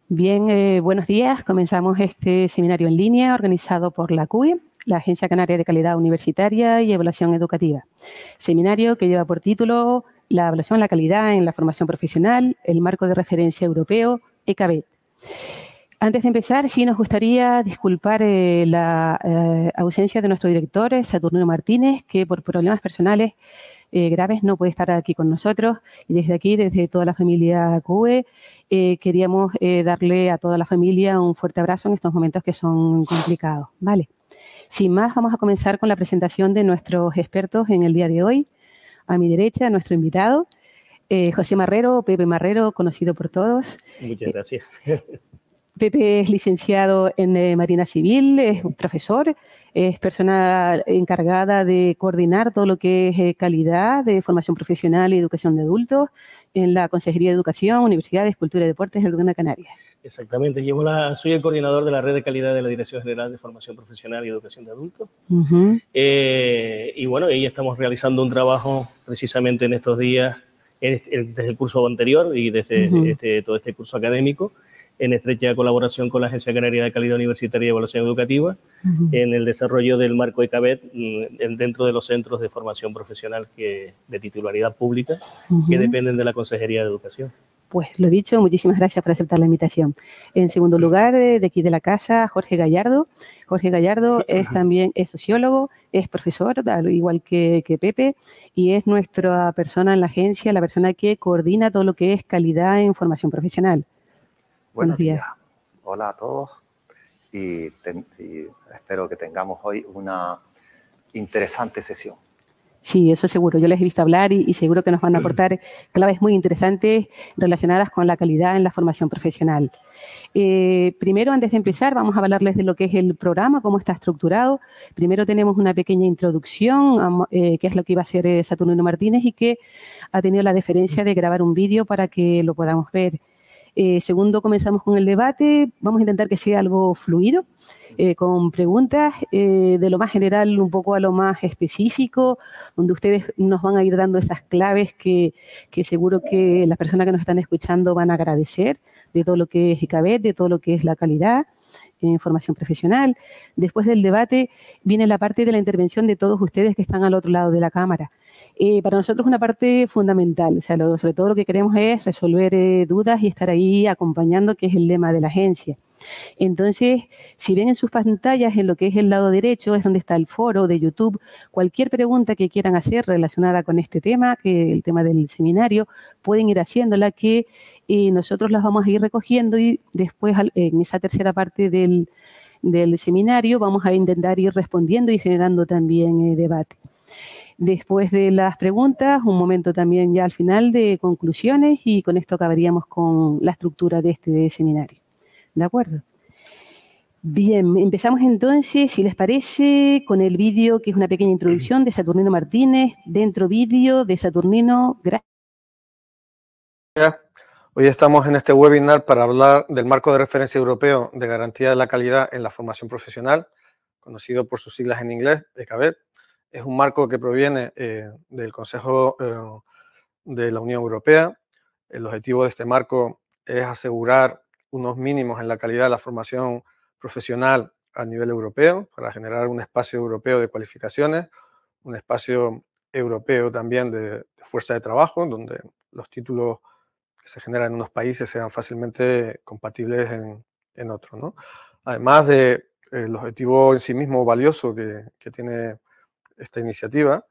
Bien, buenos días. Comenzamos este seminario en línea organizado por la CUE, la Agencia Canaria de Calidad Universitaria y Evaluación Educativa. Seminario que lleva por título La evaluación de la calidad en la formación profesional, el marco de referencia europeo, ECABET. Antes de empezar, sí nos gustaría disculpar la ausencia de nuestro director, Saturnino Martínez, que por problemas personales graves no puede estar aquí con nosotros. Y desde aquí, desde toda la familia CUE, queríamos darle a toda la familia un fuerte abrazo en estos momentos que son complicados. Vale. Sin más, vamos a comenzar con la presentación de nuestros expertos en el día de hoy. A mi derecha, nuestro invitado, José Marrero, Pepe Marrero, conocido por todos. Muchas gracias. Pepe es licenciado en Marina Civil, es un profesor, es persona encargada de coordinar todo lo que es calidad de formación profesional y educación de adultos en la Consejería de Educación, Universidades, Cultura y Deportes del Gobierno de Canarias. Exactamente, soy el coordinador de la red de calidad de la Dirección General de Formación Profesional y Educación de Adultos. Y bueno, ahí estamos realizando un trabajo precisamente en estos días, desde el curso anterior y desde todo este curso académico, en estrecha colaboración con la Agencia Canaria de Calidad Universitaria y Evaluación Educativa, en el desarrollo del marco ECABET dentro de los centros de formación profesional de titularidad pública que dependen de la Consejería de Educación. Pues lo dicho, muchísimas gracias por aceptar la invitación. En segundo lugar, de aquí de la casa, Jorge Gallardo. Jorge Gallardo también es sociólogo, es profesor, al igual que Pepe, y es nuestra persona en la agencia, la persona que coordina todo lo que es calidad en formación profesional. Buenos días. Hola a todos y espero que tengamos hoy una interesante sesión. Sí, eso seguro. Yo les he visto hablar y seguro que nos van a aportar claves muy interesantes relacionadas con la calidad en la formación profesional. Primero, antes de empezar, vamos a hablarles de lo que es el programa, cómo está estructurado. Primero tenemos una pequeña introducción, que es lo que iba a hacer Saturnino Martínez y que ha tenido la deferencia de grabar un vídeo para que lo podamos ver. Segundo, comenzamos con el debate. Vamos a intentar que sea algo fluido, con preguntas de lo más general un poco a lo más específico, donde ustedes nos van a ir dando esas claves que seguro que las personas que nos están escuchando van a agradecer, de todo lo que es ECABET, de todo lo que es la calidad en formación profesional. Después del debate viene la parte de la intervención de todos ustedes que están al otro lado de la cámara. Para nosotros es una parte fundamental, o sea, sobre todo lo que queremos es resolver dudas y estar ahí acompañando, que es el lema de la agencia. Entonces, si ven en sus pantallas, en lo que es el lado derecho, es donde está el foro de YouTube, cualquier pregunta que quieran hacer relacionada con este tema, que el tema del seminario, pueden ir haciéndola, que nosotros las vamos a ir recogiendo y después en esa tercera parte del seminario vamos a intentar ir respondiendo y generando también debate. Después de las preguntas, un momento también ya al final de conclusiones y con esto acabaríamos con la estructura de este seminario. ¿De acuerdo? Bien, empezamos entonces, si les parece, con el vídeo que es una pequeña introducción de Saturnino Martínez. Dentro vídeo de Saturnino. Gracias. Hoy estamos en este webinar para hablar del marco de referencia europeo de garantía de la calidad en la formación profesional, conocido por sus siglas en inglés, ECABET. Es un marco que proviene del Consejo de la Unión Europea. El objetivo de este marco es asegurar unos mínimos en la calidad de la formación profesional a nivel europeo para generar un espacio europeo de cualificaciones, un espacio europeo también de fuerza de trabajo, donde los títulos que se generan en unos países sean fácilmente compatibles en otros, ¿no? Además de el objetivo en sí mismo valioso que tiene esta iniciativa,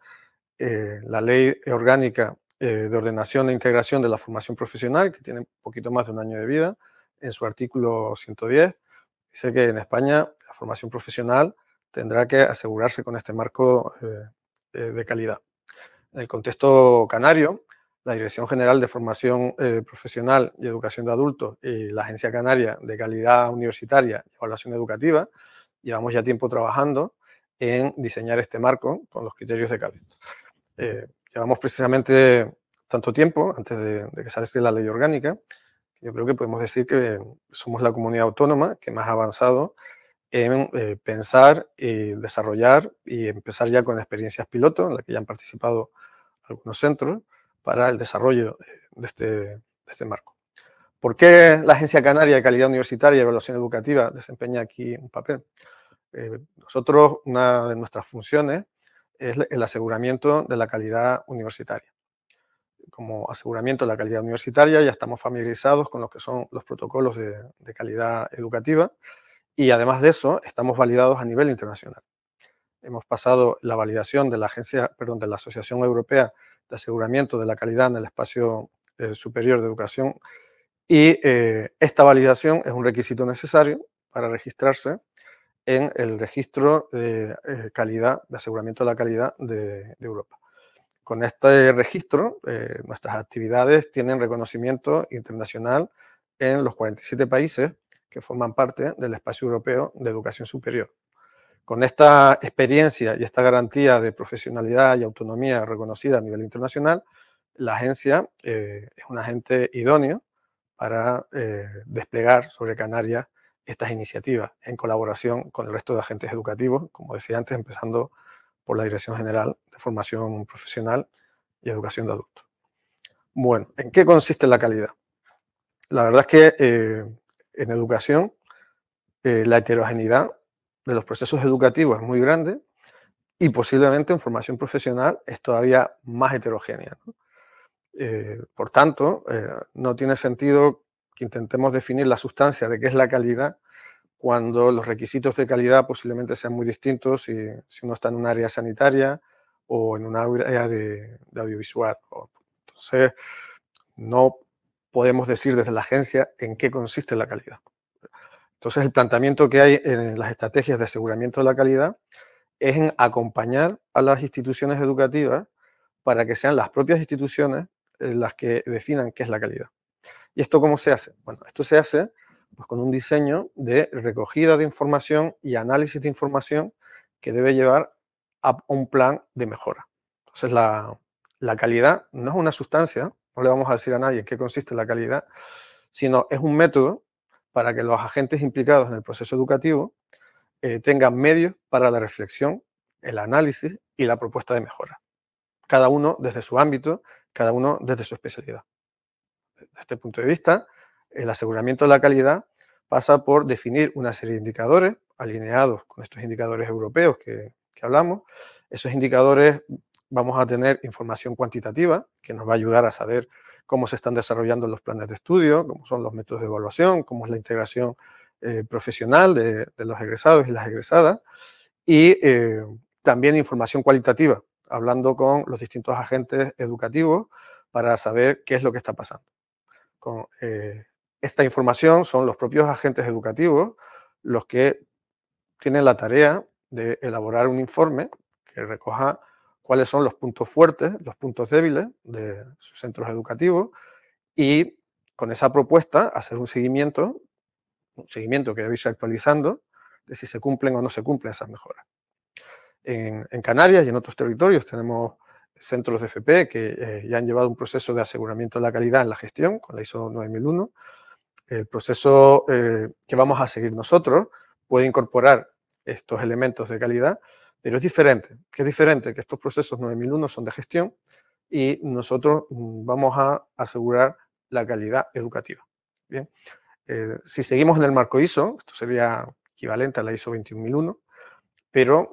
la Ley Orgánica de Ordenación e Integración de la Formación Profesional, que tiene un poquito más de un año de vida, en su artículo 110, dice que en España la formación profesional tendrá que asegurarse con este marco de calidad. En el contexto canario, la Dirección General de Formación Profesional y Educación de Adultos y la Agencia Canaria de Calidad Universitaria y Evaluación Educativa llevamos ya tiempo trabajando en diseñar este marco con los criterios de calidad. Llevamos precisamente tanto tiempo, antes de que saliese la ley orgánica, que yo creo que podemos decir que somos la comunidad autónoma que más ha avanzado en pensar y desarrollar y empezar ya con experiencias piloto en las que ya han participado algunos centros para el desarrollo de este marco. ¿Por qué la Agencia Canaria de Calidad Universitaria y Evaluación Educativa desempeña aquí un papel? Nosotros, una de nuestras funciones es el aseguramiento de la calidad universitaria. Como aseguramiento de la calidad universitaria ya estamos familiarizados con lo que son los protocolos de calidad educativa y además de eso estamos validados a nivel internacional. Hemos pasado la validación de la de la Asociación Europea de Aseguramiento de la Calidad en el Espacio Superior de Educación y esta validación es un requisito necesario para registrarse en el registro de calidad, de aseguramiento de la calidad de Europa. Con este registro, nuestras actividades tienen reconocimiento internacional en los 47 países que forman parte del espacio europeo de educación superior. Con esta experiencia y esta garantía de profesionalidad y autonomía reconocida a nivel internacional, la agencia es un agente idóneo para desplegar sobre Canarias estas iniciativas en colaboración con el resto de agentes educativos, como decía antes, empezando por la Dirección General de Formación Profesional y Educación de Adultos. Bueno, ¿en qué consiste la calidad? La verdad es que en educación la heterogeneidad de los procesos educativos es muy grande y posiblemente en formación profesional es todavía más heterogénea, ¿no? Por tanto, no tiene sentido que intentemos definir la sustancia de qué es la calidad cuando los requisitos de calidad posiblemente sean muy distintos si uno está en un área sanitaria o en un área de audiovisual. Entonces, no podemos decir desde la agencia en qué consiste la calidad. Entonces, el planteamiento que hay en las estrategias de aseguramiento de la calidad es en acompañar a las instituciones educativas para que sean las propias instituciones las que definan qué es la calidad. ¿Y esto cómo se hace? Bueno, esto se hace pues, con un diseño de recogida de información y análisis de información que debe llevar a un plan de mejora. Entonces, la calidad no es una sustancia, no le vamos a decir a nadie en qué consiste la calidad, sino es un método para que los agentes implicados en el proceso educativo tengan medios para la reflexión, el análisis y la propuesta de mejora. Cada uno desde su ámbito, cada uno desde su especialidad. Desde este punto de vista, el aseguramiento de la calidad pasa por definir una serie de indicadores alineados con estos indicadores europeos que hablamos. Esos indicadores vamos a tener información cuantitativa que nos va a ayudar a saber cómo se están desarrollando los planes de estudio, cómo son los métodos de evaluación, cómo es la integración profesional de los egresados y las egresadas, y también información cualitativa, hablando con los distintos agentes educativos para saber qué es lo que está pasando. Con esta información son los propios agentes educativos los que tienen la tarea de elaborar un informe que recoja cuáles son los puntos fuertes, los puntos débiles de sus centros educativos y con esa propuesta hacer un seguimiento que debe irse actualizando de si se cumplen o no se cumplen esas mejoras. En Canarias y en otros territorios tenemos centros de FP que ya han llevado un proceso de aseguramiento de la calidad en la gestión con la ISO 9001. El proceso que vamos a seguir nosotros puede incorporar estos elementos de calidad, pero es diferente. ¿Qué es diferente? Que estos procesos 9001 son de gestión y nosotros vamos a asegurar la calidad educativa. Bien. Si seguimos en el marco ISO, esto sería equivalente a la ISO 21001, pero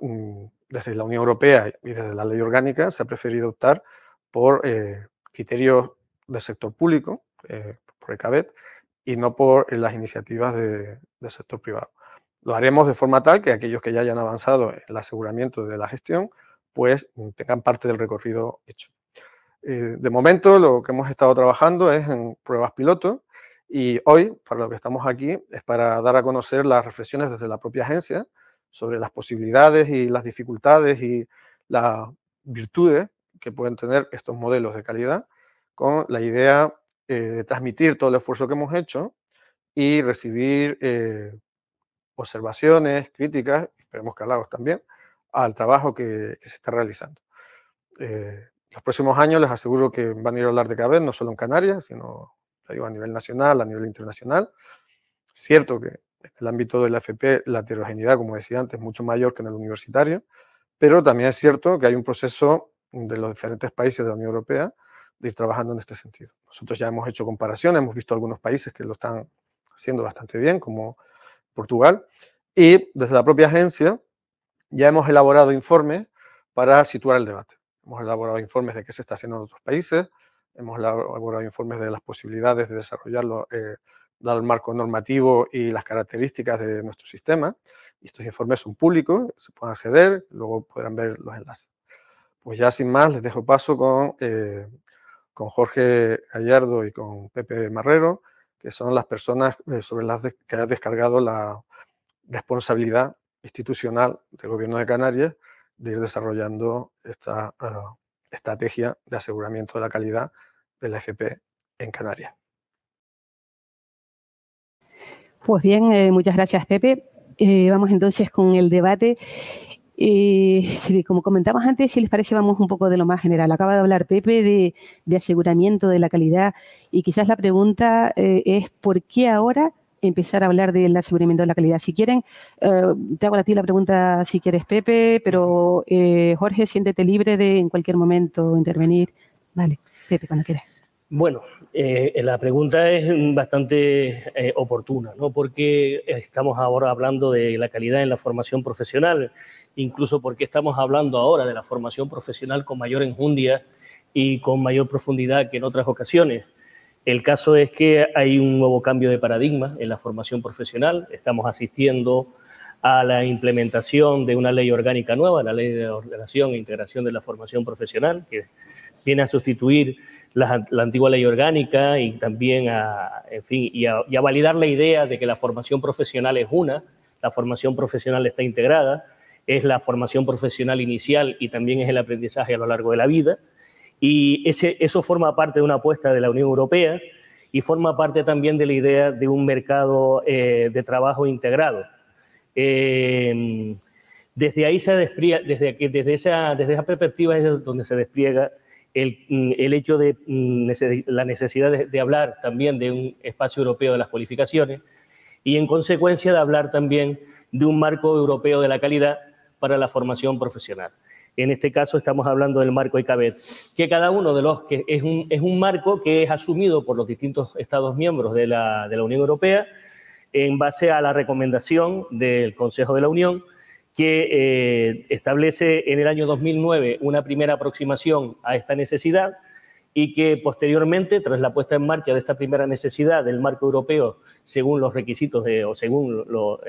desde la Unión Europea y desde la ley orgánica se ha preferido optar por criterios del sector público, por ECABET, y no por las iniciativas del sector privado. Lo haremos de forma tal que aquellos que ya hayan avanzado en el aseguramiento de la gestión, pues tengan parte del recorrido hecho. De momento, lo que hemos estado trabajando es en pruebas piloto y hoy, para lo que estamos aquí, es para dar a conocer las reflexiones desde la propia agencia sobre las posibilidades y las dificultades y las virtudes que pueden tener estos modelos de calidad, con la idea de transmitir todo el esfuerzo que hemos hecho y recibir observaciones, críticas, esperemos que halagos también, al trabajo que se está realizando. Los próximos años les aseguro que van a ir a hablar de CABET, no solo en Canarias, sino a nivel nacional, a nivel internacional. Cierto que en el ámbito de la FP la heterogeneidad, como decía antes, es mucho mayor que en el universitario, pero también es cierto que hay un proceso de los diferentes países de la Unión Europea de ir trabajando en este sentido. Nosotros ya hemos hecho comparaciones, hemos visto algunos países que lo están haciendo bastante bien, como Portugal, y desde la propia agencia ya hemos elaborado informes para situar el debate. Hemos elaborado informes de qué se está haciendo en otros países, hemos elaborado informes de las posibilidades de desarrollarlo, dado el marco normativo y las características de nuestro sistema. Y estos informes son públicos, se pueden acceder, luego podrán ver los enlaces. Pues ya sin más, les dejo paso con Jorge Gallardo y con Pepe Marrero, que son las personas sobre las que ha descargado la responsabilidad institucional del Gobierno de Canarias de ir desarrollando esta estrategia de aseguramiento de la calidad de la FP en Canarias. Pues bien, muchas gracias, Pepe. Vamos entonces con el debate. Como comentamos antes, si les parece, vamos un poco de lo más general. Acaba de hablar Pepe de aseguramiento de la calidad y quizás la pregunta es ¿por qué ahora empezar a hablar del aseguramiento de la calidad? Si quieren, te hago a ti la pregunta si quieres, Pepe, pero Jorge, siéntete libre de en cualquier momento intervenir. Vale, Pepe, cuando quieras. Bueno, la pregunta es bastante oportuna, ¿no? Porque estamos ahora hablando de la calidad en la formación profesional, incluso porque estamos hablando ahora de la formación profesional con mayor enjundia y con mayor profundidad que en otras ocasiones. El caso es que hay un nuevo cambio de paradigma en la formación profesional. Estamos asistiendo a la implementación de una ley orgánica nueva, la Ley de Ordenación e Integración de la Formación Profesional, que viene a sustituir la antigua ley orgánica y también a validar la idea de que la formación profesional es una, la formación profesional está integrada, es la formación profesional inicial y también es el aprendizaje a lo largo de la vida. Y eso forma parte de una apuesta de la Unión Europea y forma parte también de la idea de un mercado de trabajo integrado. Desde ahí desde esa perspectiva es donde se despliega el hecho de la necesidad de hablar también de un espacio europeo de las cualificaciones y, en consecuencia, de hablar también de un marco europeo de la calidad para la formación profesional. En este caso estamos hablando del marco ICABET, que cada uno de los que es un marco que es asumido por los distintos Estados miembros de la Unión Europea en base a la recomendación del Consejo de la Unión, que establece en el año 2009 una primera aproximación a esta necesidad y que posteriormente, tras la puesta en marcha de esta primera necesidad del marco europeo, según los requisitos o según lo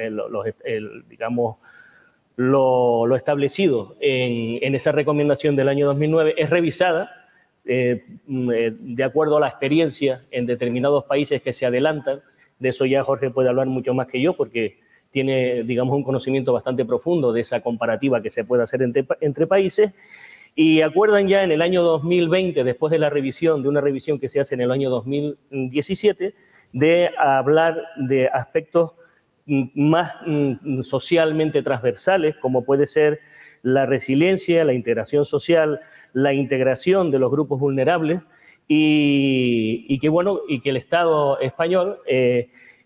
establecido en esa recomendación del año 2009, es revisada de acuerdo a la experiencia en determinados países que se adelantan. De eso ya Jorge puede hablar mucho más que yo porque tiene, digamos, un conocimiento bastante profundo de esa comparativa que se puede hacer entre países, y acuerdan ya en el año 2020, después de una revisión que se hace en el año 2017, de hablar de aspectos más socialmente transversales, como puede ser la resiliencia, la integración social, la integración de los grupos vulnerables y que el Estado español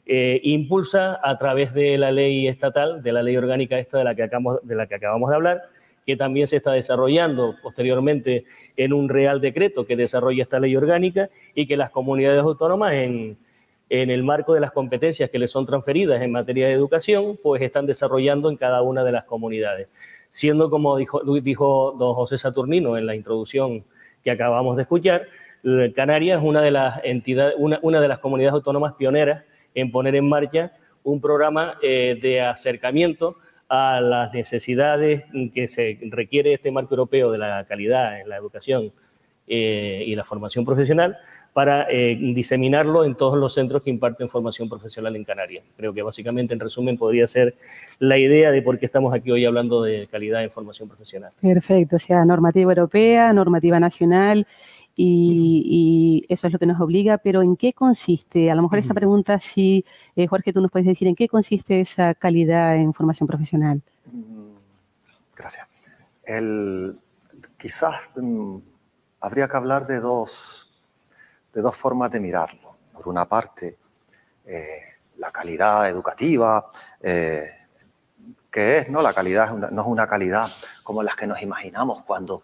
impulsa a través de la ley estatal, de la ley orgánica esta de la que acabamos de hablar, que también se está desarrollando posteriormente en un real decreto que desarrolla esta ley orgánica y que las comunidades autónomas en el marco de las competencias que les son transferidas en materia de educación, pues están desarrollando en cada una de las comunidades. Siendo, como dijo don José Saturnino en la introducción que acabamos de escuchar, Canarias es una de las comunidades autónomas pioneras en poner en marcha un programa de acercamiento a las necesidades que se requiere este marco europeo de la calidad en la educación y la formación profesional para diseminarlo en todos los centros que imparten formación profesional en Canarias. Creo que básicamente, en resumen, podría ser la idea de por qué estamos aquí hoy hablando de calidad en formación profesional. Perfecto, o sea, normativa europea, normativa nacional, y eso es lo que nos obliga, pero ¿en qué consiste? A lo mejor esa pregunta, sí, Jorge, tú nos puedes decir, ¿en qué consiste esa calidad en formación profesional? Gracias. Quizás habría que hablar de dos formas de mirarlo. Por una parte, la calidad educativa, que es, ¿no? La calidad no es una calidad como las que nos imaginamos cuando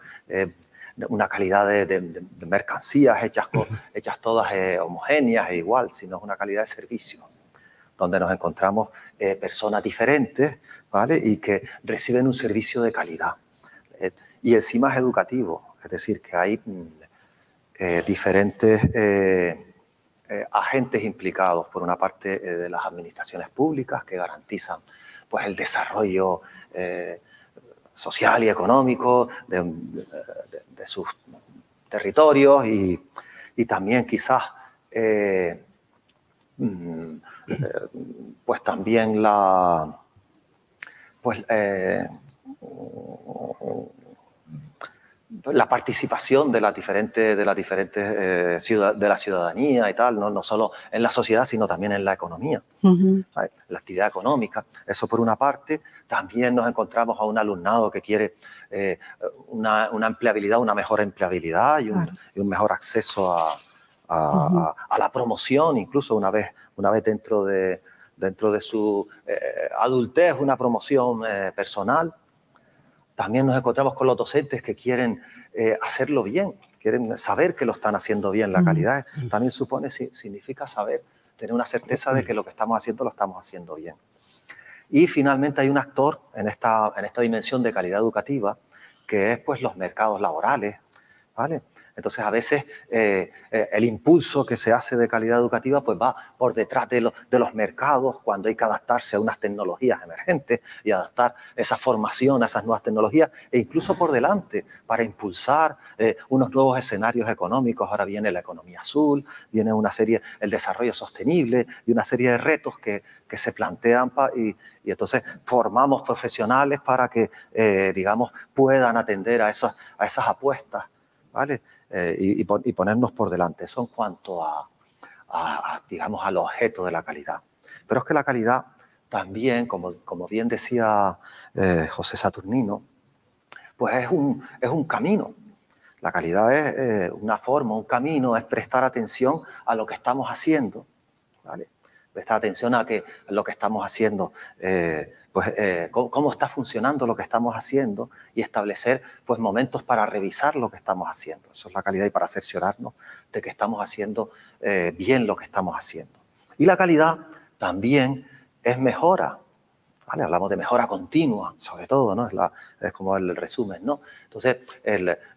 una calidad de mercancías hechas todas homogéneas e igual, sino es una calidad de servicio, donde nos encontramos personas diferentes, ¿vale? Y que reciben un servicio de calidad. Y encima es educativo, es decir, que hay diferentes agentes implicados, por una parte de las administraciones públicas que garantizan pues, el desarrollo social y económico de sus territorios y también quizás pues también la participación de la ciudadanía y tal, no solo en la sociedad, sino también en la economía, la actividad económica. Eso por una parte. También nos encontramos a un alumnado que quiere una empleabilidad, una mejor empleabilidad y un mejor acceso a la promoción, incluso una vez dentro de su adultez, una promoción personal. También nos encontramos con los docentes que quieren hacerlo bien, quieren saber que lo están haciendo bien. La calidad también significa saber, tener una certeza de que lo que estamos haciendo lo estamos haciendo bien. Y finalmente hay un actor en esta dimensión de calidad educativa que es pues los mercados laborales, ¿vale? Entonces a veces el impulso que se hace de calidad educativa pues va por detrás de los mercados cuando hay que adaptarse a unas tecnologías emergentes y adaptar esa formación a esas nuevas tecnologías e incluso por delante para impulsar unos nuevos escenarios económicos. Ahora viene la economía azul, viene el desarrollo sostenible y una serie de retos que se plantean y entonces formamos profesionales para que digamos puedan atender a esas apuestas, ¿vale? Y ponernos por delante. Eso en cuanto digamos, al objeto de la calidad. Pero es que la calidad también, como bien decía José Saturnino, pues es un camino. La calidad es una forma, un camino, es prestar atención a lo que estamos haciendo, ¿vale? Prestar atención a lo que estamos haciendo, cómo está funcionando lo que estamos haciendo y establecer pues, momentos para revisar lo que estamos haciendo. Eso es la calidad y para cerciorarnos de que estamos haciendo bien lo que estamos haciendo. Y la calidad también es mejora, ¿vale? Hablamos de mejora continua, sobre todo, ¿no? Es como el resumen, ¿no? Entonces,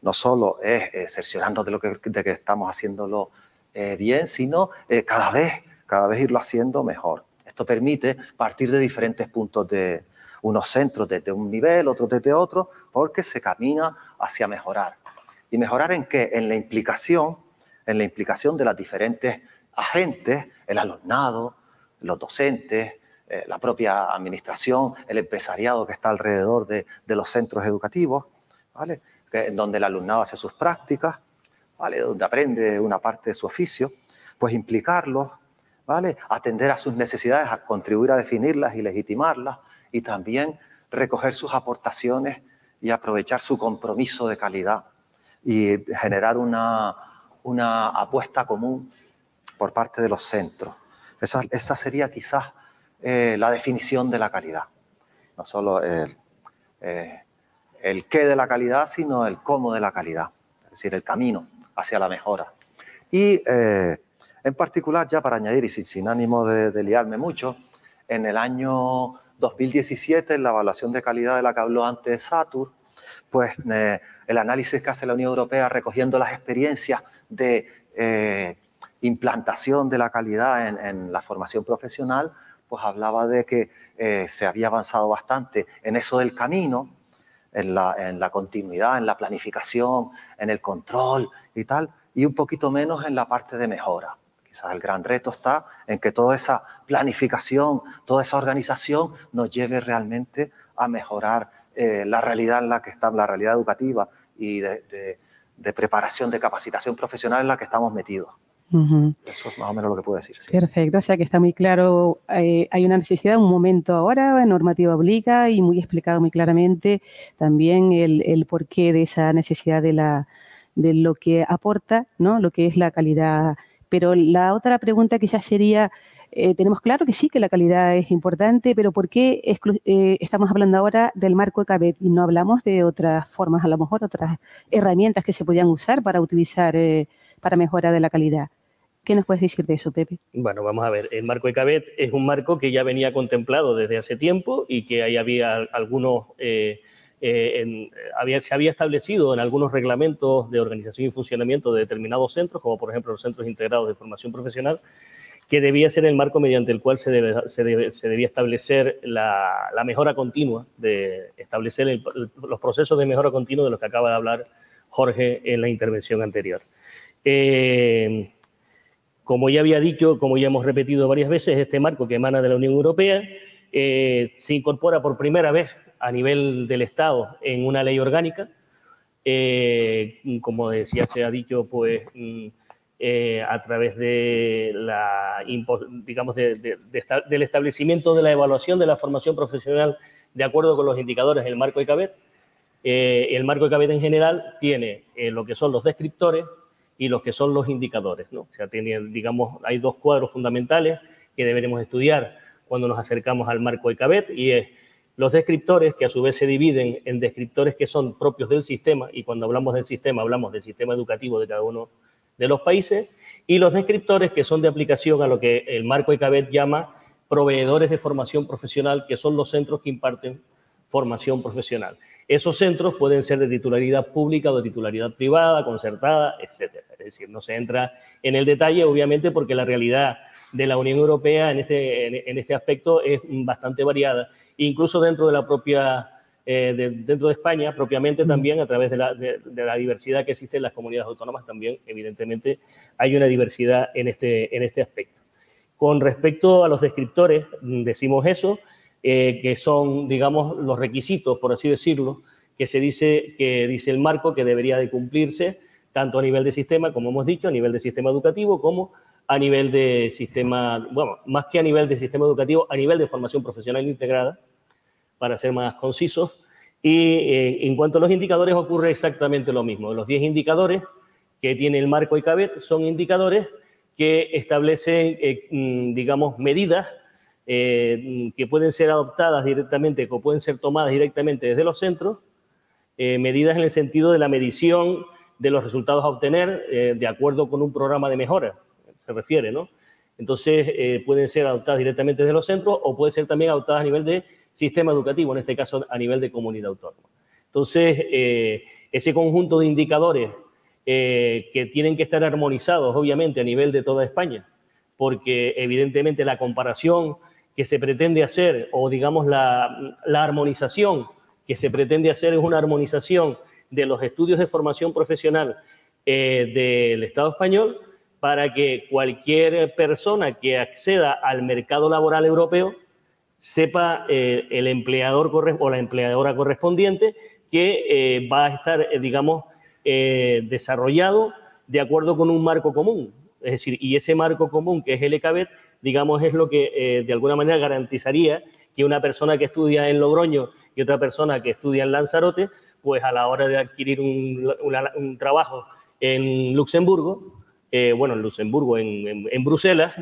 no solo es cerciorarnos de que estamos haciéndolo bien, sino cada vez irlo haciendo mejor. Esto permite partir de diferentes puntos de unos centros desde un nivel, otros desde otro, porque se camina hacia mejorar. ¿Y mejorar en qué? En la implicación de las diferentes agentes, el alumnado, los docentes, la propia administración, el empresariado que está alrededor de los centros educativos, ¿vale? Donde el alumnado hace sus prácticas, ¿vale? Donde aprende una parte de su oficio, pues implicarlos, ¿vale? Atender a sus necesidades, a contribuir a definirlas y legitimarlas y también recoger sus aportaciones y aprovechar su compromiso de calidad y generar una apuesta común por parte de los centros. Esa sería quizás la definición de la calidad. No solo el qué de la calidad, sino el cómo de la calidad, es decir, el camino hacia la mejora. Y en particular, ya para añadir y sin ánimo de liarme mucho, en el año 2017, en la evaluación de calidad de la que habló antes Satur, pues el análisis que hace la Unión Europea recogiendo las experiencias de implantación de la calidad en la formación profesional, pues hablaba de que se había avanzado bastante en eso del camino, en la continuidad, en la planificación, en el control y tal, y un poquito menos en la parte de mejora. Quizás el gran reto está en que toda esa planificación, toda esa organización nos lleve realmente a mejorar la realidad en la que está, la realidad educativa y de preparación, de capacitación profesional en la que estamos metidos. Eso es más o menos lo que puedo decir. Sí. Perfecto, o sea que está muy claro, hay una necesidad, un momento ahora, normativa obliga y muy explicado muy claramente también el porqué de esa necesidad de lo que aporta, ¿no? Lo que es la calidad. Pero la otra pregunta quizás sería, tenemos claro que sí, que la calidad es importante, pero ¿por qué estamos hablando ahora del marco ECABET y no hablamos de otras formas, a lo mejor otras herramientas que se podían usar para utilizar, para mejora de la calidad? ¿Qué nos puedes decir de eso, Pepe? Bueno, vamos a ver. El marco ECABET es un marco que ya venía contemplado desde hace tiempo y que ahí había algunos, se había establecido en algunos reglamentos de organización y funcionamiento de determinados centros, como por ejemplo los centros integrados de formación profesional, que debía ser el marco mediante el cual se debía establecer la mejora continua, de establecer los procesos de mejora continua de los que acaba de hablar Jorge en la intervención anterior. Como ya había dicho, como ya hemos repetido varias veces, este marco que emana de la Unión Europea se incorpora por primera vez a nivel del Estado en una ley orgánica. Como decía, se ha dicho, pues a través de del establecimiento de la evaluación de la formación profesional de acuerdo con los indicadores del marco ECABET. El marco ECABET en general tiene lo que son los descriptores y los que son los indicadores, ¿no? O sea, digamos, hay dos cuadros fundamentales que deberemos estudiar cuando nos acercamos al marco ECABET, y es los descriptores, que a su vez se dividen en descriptores que son propios del sistema, y cuando hablamos del sistema hablamos del sistema educativo de cada uno de los países, y los descriptores que son de aplicación a lo que el marco ECABET llama proveedores de formación profesional, que son los centros que imparten formación profesional. Esos centros pueden ser de titularidad pública o de titularidad privada, concertada, etcétera. Es decir, no se entra en el detalle, obviamente, porque la realidad de la Unión Europea en este aspecto es bastante variada. Incluso dentro de la propia, dentro de España, propiamente también, a través de la diversidad que existe en las comunidades autónomas, también, evidentemente, hay una diversidad en este aspecto. Con respecto a los descriptores, decimos eso, que son, digamos, los requisitos, por así decirlo, que dice el marco que debería de cumplirse tanto a nivel de sistema, como hemos dicho, a nivel de sistema educativo, como a nivel de sistema, bueno, más que a nivel de sistema educativo, a nivel de formación profesional integrada, para ser más concisos. Y en cuanto a los indicadores, ocurre exactamente lo mismo. Los 10 indicadores que tiene el marco ECABET son indicadores que establecen, digamos, medidas que pueden ser adoptadas directamente o pueden ser tomadas directamente desde los centros, medidas en el sentido de la medición de los resultados a obtener de acuerdo con un programa de mejora, se refiere, ¿no? Entonces, pueden ser adoptadas directamente desde los centros o pueden ser también adoptadas a nivel de sistema educativo, en este caso a nivel de comunidad autónoma. Entonces, ese conjunto de indicadores que tienen que estar armonizados, obviamente, a nivel de toda España, porque evidentemente la comparación que se pretende hacer, o digamos la armonización que se pretende hacer, es una armonización de los estudios de formación profesional del Estado español, para que cualquier persona que acceda al mercado laboral europeo sepa el empleador o la empleadora correspondiente que va a estar, digamos, desarrollado de acuerdo con un marco común. Es decir, y ese marco común, que es el ECABET, digamos, es lo que de alguna manera garantizaría que una persona que estudia en Logroño y otra persona que estudia en Lanzarote, pues a la hora de adquirir un trabajo en Luxemburgo, en Bruselas,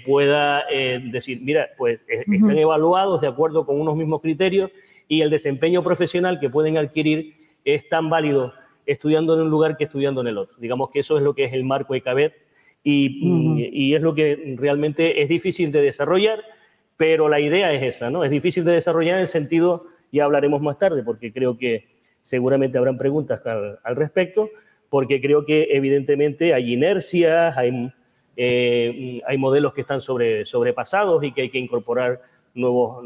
pueda decir, mira, pues están evaluados de acuerdo con unos mismos criterios y el desempeño profesional que pueden adquirir es tan válido estudiando en un lugar que estudiando en el otro. Digamos que eso es lo que es el marco ECABET y es lo que realmente es difícil de desarrollar, pero la idea es esa, ¿no? Es difícil de desarrollar en el sentido, ya hablaremos más tarde, porque creo que seguramente habrán preguntas al respecto, porque creo que evidentemente hay inercias, hay modelos que están sobrepasados y que hay que incorporar nuevos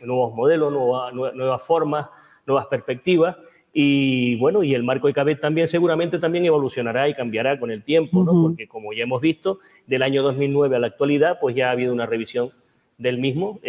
modelos, nuevas formas, nuevas perspectivas. Y bueno, y el marco ECABET también seguramente también evolucionará y cambiará con el tiempo, ¿no? Porque como ya hemos visto, del año 2009 a la actualidad, pues ya ha habido una revisión del mismo,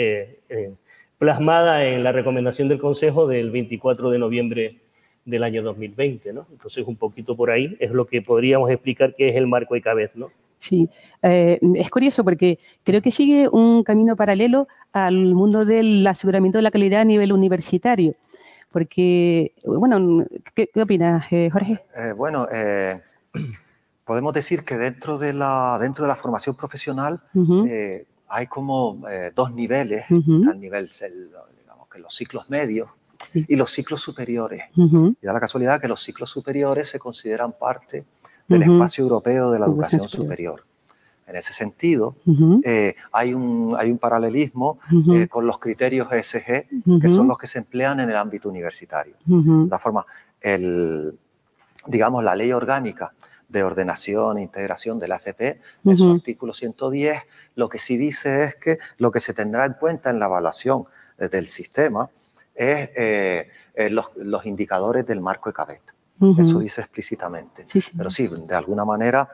plasmada en la recomendación del Consejo del 24 de noviembre del año 2020, ¿no? Entonces, un poquito por ahí es lo que podríamos explicar que es el marco ECABET, ¿no? Sí, es curioso porque creo que sigue un camino paralelo al mundo del aseguramiento de la calidad a nivel universitario. Porque, bueno, ¿qué opinas, Jorge? Podemos decir que dentro de la formación profesional hay como dos niveles, el nivel, digamos que los ciclos medios y los ciclos superiores. Y da la casualidad que los ciclos superiores se consideran parte del espacio europeo de la educación superior. En ese sentido, hay un paralelismo con los criterios ESG, que son los que se emplean en el ámbito universitario. De esta forma, digamos, la ley orgánica de ordenación e integración de la AFP, en su artículo 110, lo que sí dice es que lo que se tendrá en cuenta en la evaluación del sistema es los indicadores del marco ECABET. Eso dice explícitamente. Pero sí, de alguna manera,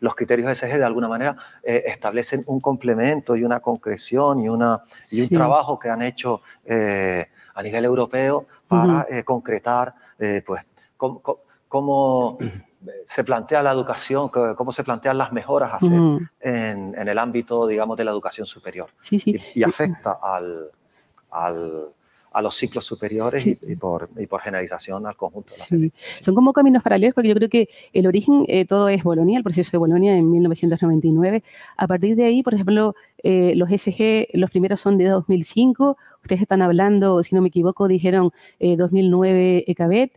los criterios ESG de alguna manera establecen un complemento y una concreción y un trabajo que han hecho a nivel europeo para concretar pues, cómo se plantea la educación, cómo se plantean las mejoras a hacer en el ámbito, digamos, de la educación superior. Y afecta a los ciclos superiores y por generalización al conjunto de la FP. Son como caminos paralelos, porque yo creo que el origen, todo es Bolonia, el proceso de Bolonia en 1999. A partir de ahí, por ejemplo, los ESG, los primeros son de 2005. Ustedes están hablando, si no me equivoco, dijeron 2009 ECABET.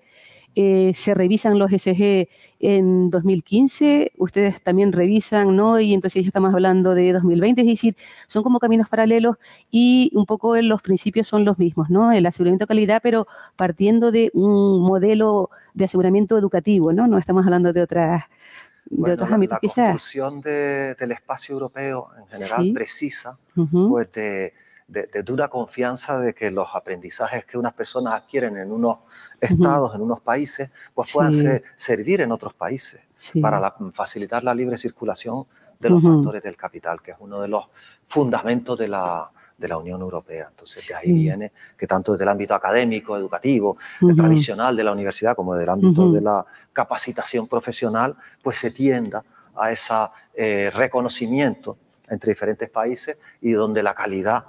Se revisan los ESG en 2015, ustedes también revisan, ¿no? Y entonces ya estamos hablando de 2020, es decir, son como caminos paralelos y un poco los principios son los mismos, ¿no? El aseguramiento de calidad, pero partiendo de un modelo de aseguramiento educativo, ¿no? No estamos hablando de otros ámbitos quizás. La construcción del espacio europeo en general precisa, pues, de una confianza de que los aprendizajes que unas personas adquieren en unos estados, en unos países, pues puedan servir en otros países para facilitar la libre circulación de los factores del capital, que es uno de los fundamentos de la Unión Europea. Entonces, de ahí viene que tanto desde el ámbito académico, educativo, tradicional de la universidad, como del ámbito de la capacitación profesional, pues se tienda a ese reconocimiento entre diferentes países y donde la calidad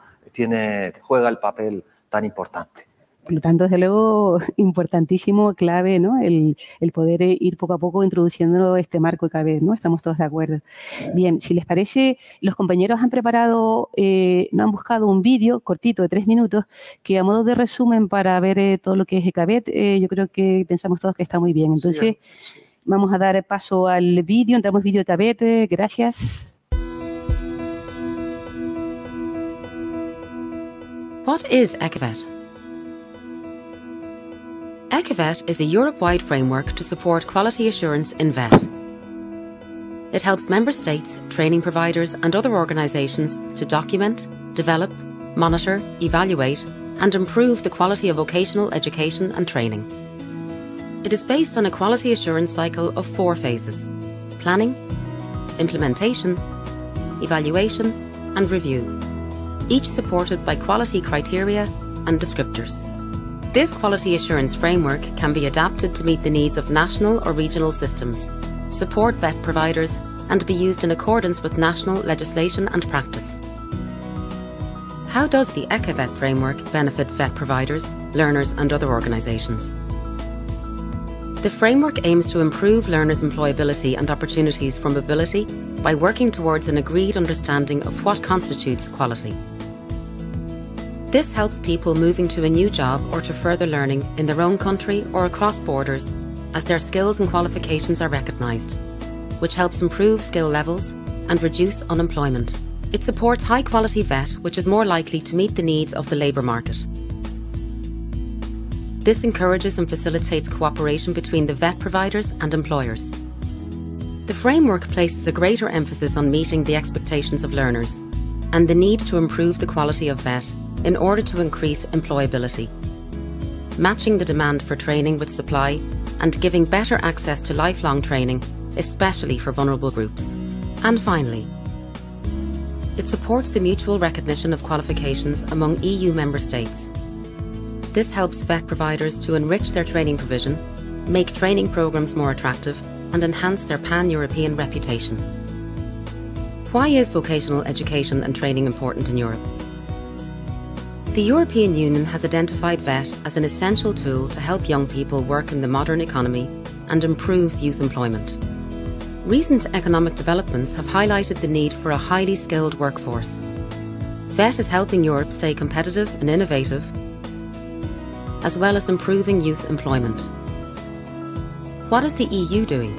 juega el papel tan importante. Por lo tanto, desde luego, importantísimo, clave, ¿no? El poder ir poco a poco introduciendo este marco ECABET, ¿no? Estamos todos de acuerdo. Bien, si les parece, los compañeros han preparado, no han buscado un vídeo cortito de 3 minutos que a modo de resumen para ver todo lo que es ECABET, yo creo que pensamos todos que está muy bien. Entonces, vamos a dar paso al vídeo, entramos vídeo ECABET, gracias. What is ECABET? ECABET is a Europe-wide framework to support quality assurance in VET. It helps member states, training providers and other organisations to document, develop, monitor, evaluate and improve the quality of vocational education and training. It is based on a quality assurance cycle of 4 phases: planning, implementation, evaluation and review, each supported by quality criteria and descriptors. This quality assurance framework can be adapted to meet the needs of national or regional systems, support VET providers, and be used in accordance with national legislation and practice. How does the ECABET framework benefit VET providers, learners, and other organisations? The framework aims to improve learners' employability and opportunities for mobility by working towards an agreed understanding of what constitutes quality. This helps people moving to a new job or to further learning in their own country or across borders as their skills and qualifications are recognised, which helps improve skill levels and reduce unemployment. It supports high-quality VET, which is more likely to meet the needs of the labour market. This encourages and facilitates cooperation between the VET providers and employers. The framework places a greater emphasis on meeting the expectations of learners and the need to improve the quality of VET in order to increase employability, matching the demand for training with supply and giving better access to lifelong training, especially for vulnerable groups. And finally, it supports the mutual recognition of qualifications among EU member states. This helps VET providers to enrich their training provision, make training programmes more attractive and enhance their pan-European reputation. Why is vocational education and training important in Europe? The European Union has identified VET as an essential tool to help young people work in the modern economy and improves youth employment. Recent economic developments have highlighted the need for a highly skilled workforce. VET is helping Europe stay competitive and innovative, as well as improving youth employment. What is the EU doing?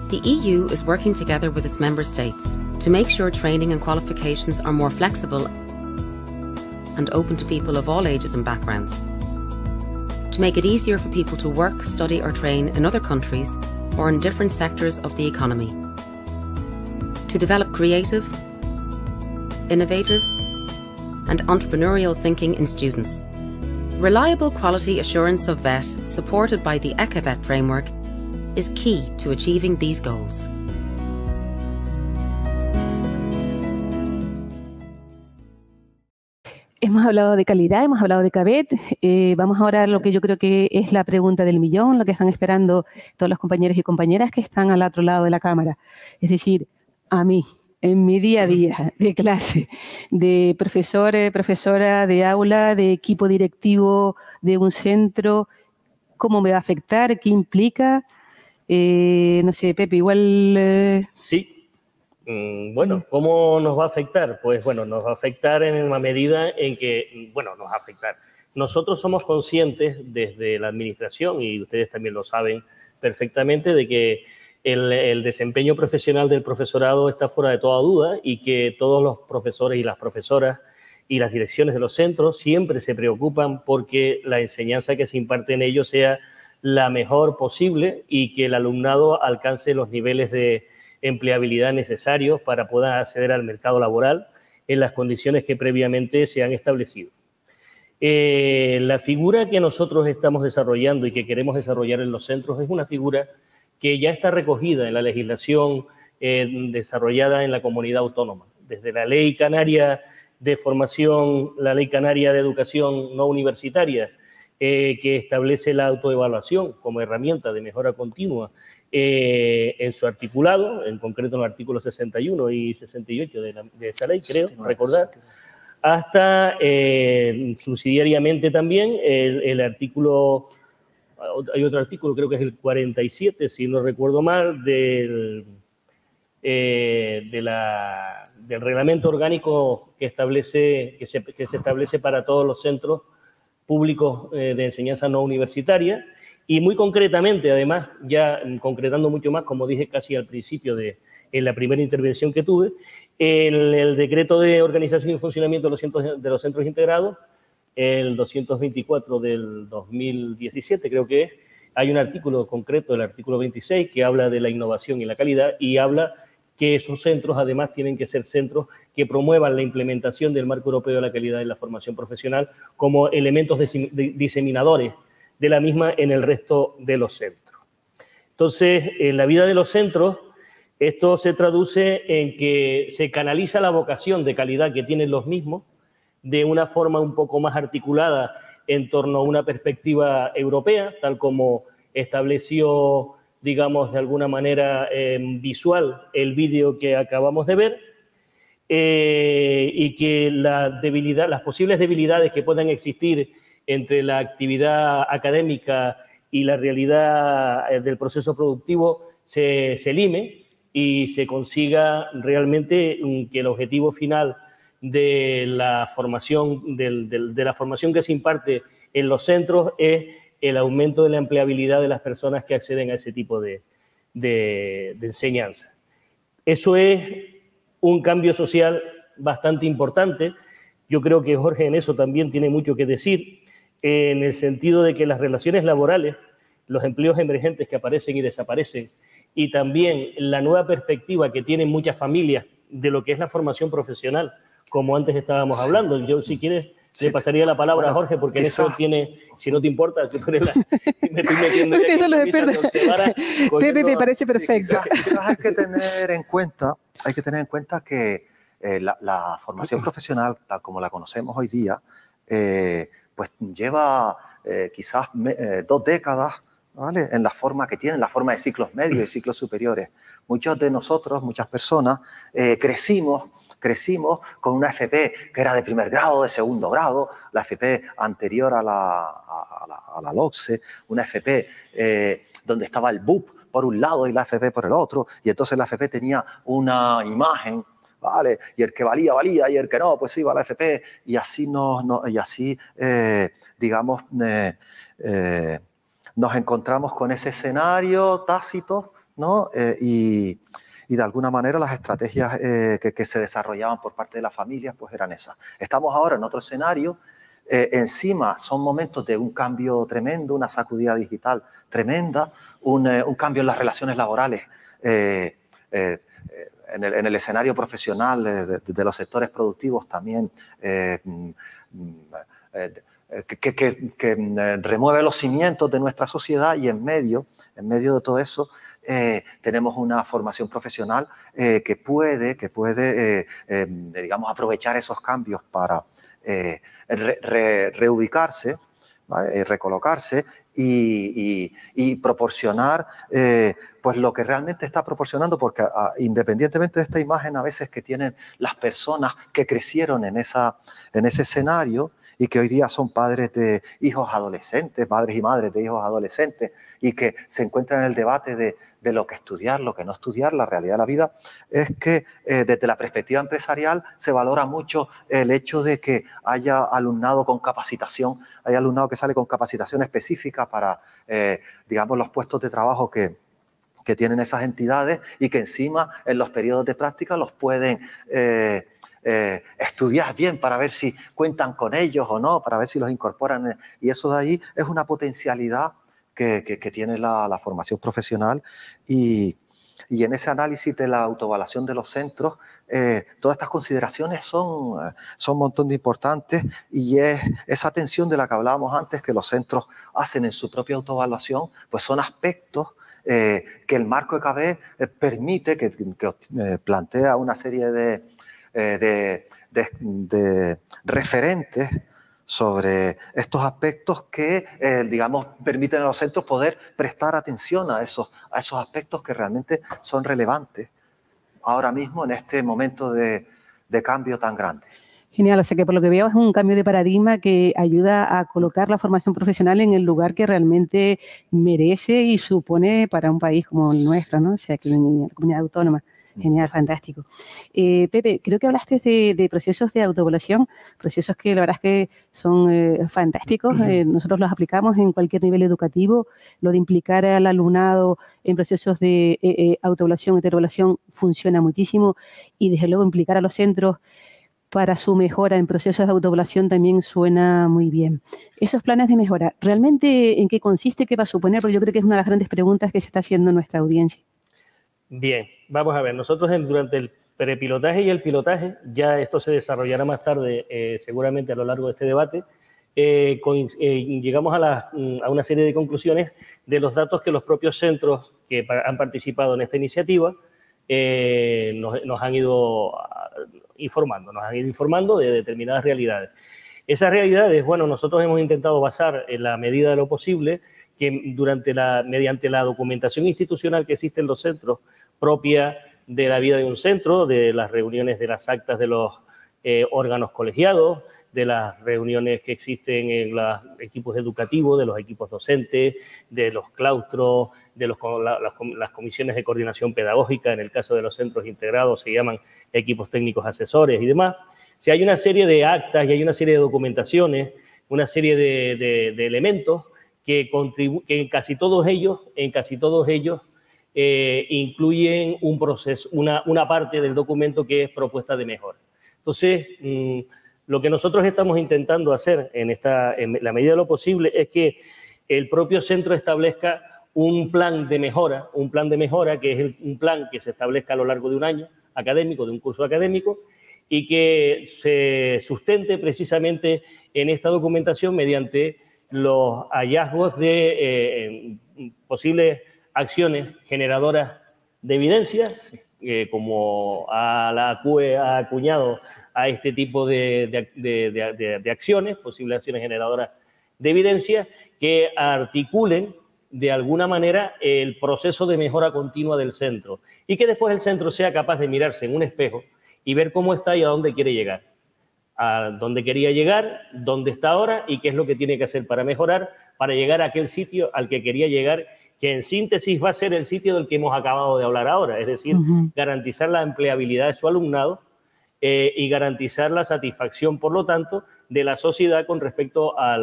The EU is working together with its member states to make sure training and qualifications are more flexible and open to people of all ages and backgrounds, to make it easier for people to work, study or train in other countries or in different sectors of the economy, to develop creative, innovative and entrepreneurial thinking in students. Reliable quality assurance of VET, supported by the ECAVET framework, is key to achieving these goals. Hemos hablado de calidad, hemos hablado de ECAVET. Vamos ahora a lo que yo creo que es la pregunta del millón, lo que están esperando todos los compañeros y compañeras que están al otro lado de la cámara. Es decir, a mí, en mi día a día de clase, de profesor, profesora, de aula, de equipo directivo de un centro, ¿cómo me va a afectar? ¿Qué implica? No sé, Pepe, igual... Sí. Bueno, ¿cómo nos va a afectar? Pues bueno, nos va a afectar en una medida en que, bueno, nos va a afectar. Nosotros somos conscientes desde la administración, y ustedes también lo saben perfectamente, de que el desempeño profesional del profesorado está fuera de toda duda y que todos los profesores y las profesoras y las direcciones de los centros siempre se preocupan porque la enseñanza que se imparte en ellos sea la mejor posible y que el alumnado alcance los niveles de empleabilidad necesarios para poder acceder al mercado laboral en las condiciones que previamente se han establecido. La figura que nosotros estamos desarrollando y que queremos desarrollar en los centros es una figura que ya está recogida en la legislación desarrollada en la comunidad autónoma. Desde la Ley Canaria de Formación, la Ley Canaria de Educación No Universitaria, que establece la autoevaluación como herramienta de mejora continua en su articulado, en concreto en los artículos 61 y 68 de esa ley, creo recordar, hasta subsidiariamente también el artículo, hay otro artículo, creo que es el 47, si no recuerdo mal, del reglamento orgánico que se establece para todos los centros públicos de enseñanza no universitaria, y muy concretamente, además, ya concretando mucho más, como dije casi al principio en la primera intervención que tuve, el decreto de organización y funcionamiento de los centros integrados, el 224 del 2017 creo que es, hay un artículo concreto, el artículo 26, que habla de la innovación y la calidad y habla que esos centros además tienen que ser centros que promuevan la implementación del Marco Europeo de la Calidad en la Formación Profesional como elementos diseminadores de la misma en el resto de los centros. Entonces, en la vida de los centros, esto se traduce en que se canaliza la vocación de calidad que tienen los mismos de una forma un poco más articulada en torno a una perspectiva europea, tal como estableció, digamos, de alguna manera visual el vídeo que acabamos de ver, y que las posibles debilidades que puedan existir entre la actividad académica y la realidad del proceso productivo se lime y se consiga realmente que el objetivo final de la formación, de la formación que se imparte en los centros es el aumento de la empleabilidad de las personas que acceden a ese tipo de enseñanza. Eso es un cambio social bastante importante. Yo creo que Jorge en eso también tiene mucho que decir, en el sentido de que las relaciones laborales, los empleos emergentes que aparecen y desaparecen, y también la nueva perspectiva que tienen muchas familias de lo que es la formación profesional, como antes estábamos hablando. Yo, si quieres, le pasaría la palabra a Jorge, porque en eso tiene, si no te importa, me estoy metiendo... Eso lo despierta. Pepe, me parece perfecto. Quizás hay que tener en cuenta que la formación profesional, tal como la conocemos hoy día, pues lleva quizás 2 décadas, ¿vale?, en la forma que tienen, la forma de ciclos medios y ciclos superiores. Muchos de nosotros, muchas personas, crecimos con una FP que era de primer grado, de segundo grado, la FP anterior a la LOCSE, una FP donde estaba el BUP, por un lado y la AFP por el otro, y entonces la AFP tenía una imagen, ¿vale? Y el que valía, valía, y el que no, pues iba a la AFP, y así, digamos, nos encontramos con ese escenario tácito, ¿no? Y de alguna manera las estrategias que se desarrollaban por parte de las familias pues eran esas. Estamos ahora en otro escenario. Encima son momentos de un cambio tremendo, una sacudida digital tremenda, un cambio en las relaciones laborales, en el escenario profesional de los sectores productivos también, que remueve los cimientos de nuestra sociedad, y en medio de todo eso tenemos una formación profesional que puede digamos, aprovechar esos cambios para reubicarse, ¿vale? Recolocarse y proporcionar pues lo que realmente está proporcionando, porque independientemente de esta imagen a veces que tienen las personas que crecieron en ese escenario y que hoy día son padres de hijos adolescentes, padres y madres de hijos adolescentes, y que se encuentran en el debate de lo que estudiar, lo que no estudiar. La realidad de la vida es que desde la perspectiva empresarial se valora mucho el hecho de que haya alumnado con capacitación, hay alumnado que sale con capacitación específica para, digamos, los puestos de trabajo que tienen esas entidades, y que encima en los periodos de práctica los pueden estudiar bien para ver si cuentan con ellos o no, para ver si los incorporan. Y eso de ahí es una potencialidad que tiene la formación profesional, y en ese análisis de la autoevaluación de los centros, todas estas consideraciones son un montón de importantes, y es esa atención de la que hablábamos antes que los centros hacen en su propia autoevaluación, pues son aspectos que el marco EKB permite, que plantea una serie de referentes sobre estos aspectos que, digamos, permiten a los centros poder prestar atención a esos aspectos que realmente son relevantes ahora mismo en este momento de cambio tan grande. Genial, o sea que por lo que veo es un cambio de paradigma que ayuda a colocar la formación profesional en el lugar que realmente merece y supone para un país como el nuestro, ¿no? O sea, que en la comunidad autónoma. Genial, fantástico. Pepe, creo que hablaste de procesos de autoevaluación, procesos que la verdad es que son fantásticos. Nosotros los aplicamos en cualquier nivel educativo. Lo de implicar al alumnado en procesos de autoevaluación, heteroevaluación funciona muchísimo, y desde luego implicar a los centros para su mejora en procesos de autoevaluación también suena muy bien. Esos planes de mejora, ¿realmente en qué consiste? ¿Qué va a suponer? Porque yo creo que es una de las grandes preguntas que se está haciendo nuestra audiencia. Bien, vamos a ver. Nosotros durante el prepilotaje y el pilotaje, ya esto se desarrollará más tarde, seguramente a lo largo de este debate, llegamos a una serie de conclusiones de los datos que los propios centros que han participado en esta iniciativa nos han ido informando de determinadas realidades. Esas realidades, bueno, nosotros hemos intentado basar en la medida de lo posible que mediante la documentación institucional que existe en los centros, propia de la vida de un centro, de las reuniones, de las actas de los órganos colegiados, de las reuniones que existen en los equipos educativos, de los equipos docentes, de los claustros, de las comisiones de coordinación pedagógica, en el caso de los centros integrados se llaman equipos técnicos asesores y demás. Si hay una serie de actas y hay una serie de documentaciones, una serie de elementos que en casi todos ellos incluyen un proceso, una parte del documento que es propuesta de mejora. Entonces, lo que nosotros estamos intentando hacer en la medida de lo posible es que el propio centro establezca un plan de mejora que es un plan que se establezca a lo largo de un año académico, de un curso académico, y que se sustente precisamente en esta documentación mediante los hallazgos de posibles acciones generadoras de evidencias, como la CUE ha acuñado a este tipo de acciones, posibles acciones generadoras de evidencia, que articulen de alguna manera el proceso de mejora continua del centro, y que después el centro sea capaz de mirarse en un espejo y ver cómo está y a dónde quiere llegar, a dónde quería llegar, dónde está ahora y qué es lo que tiene que hacer para mejorar, para llegar a aquel sitio al que quería llegar, que en síntesis va a ser el sitio del que hemos acabado de hablar ahora, es decir, garantizar la empleabilidad de su alumnado y garantizar la satisfacción, por lo tanto, de la sociedad con respecto a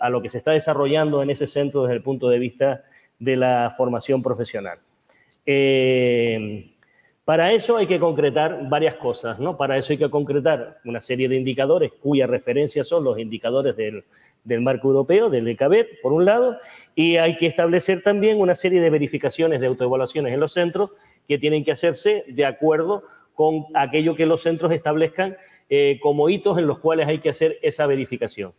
lo que se está desarrollando en ese centro desde el punto de vista de la formación profesional. Para eso hay que concretar varias cosas, ¿no? Para eso hay que concretar una serie de indicadores cuya referencia son los indicadores del marco europeo, del ECABET, por un lado, y hay que establecer también una serie de verificaciones de autoevaluaciones en los centros que tienen que hacerse de acuerdo con aquello que los centros establezcan como hitos en los cuales hay que hacer esa verificación.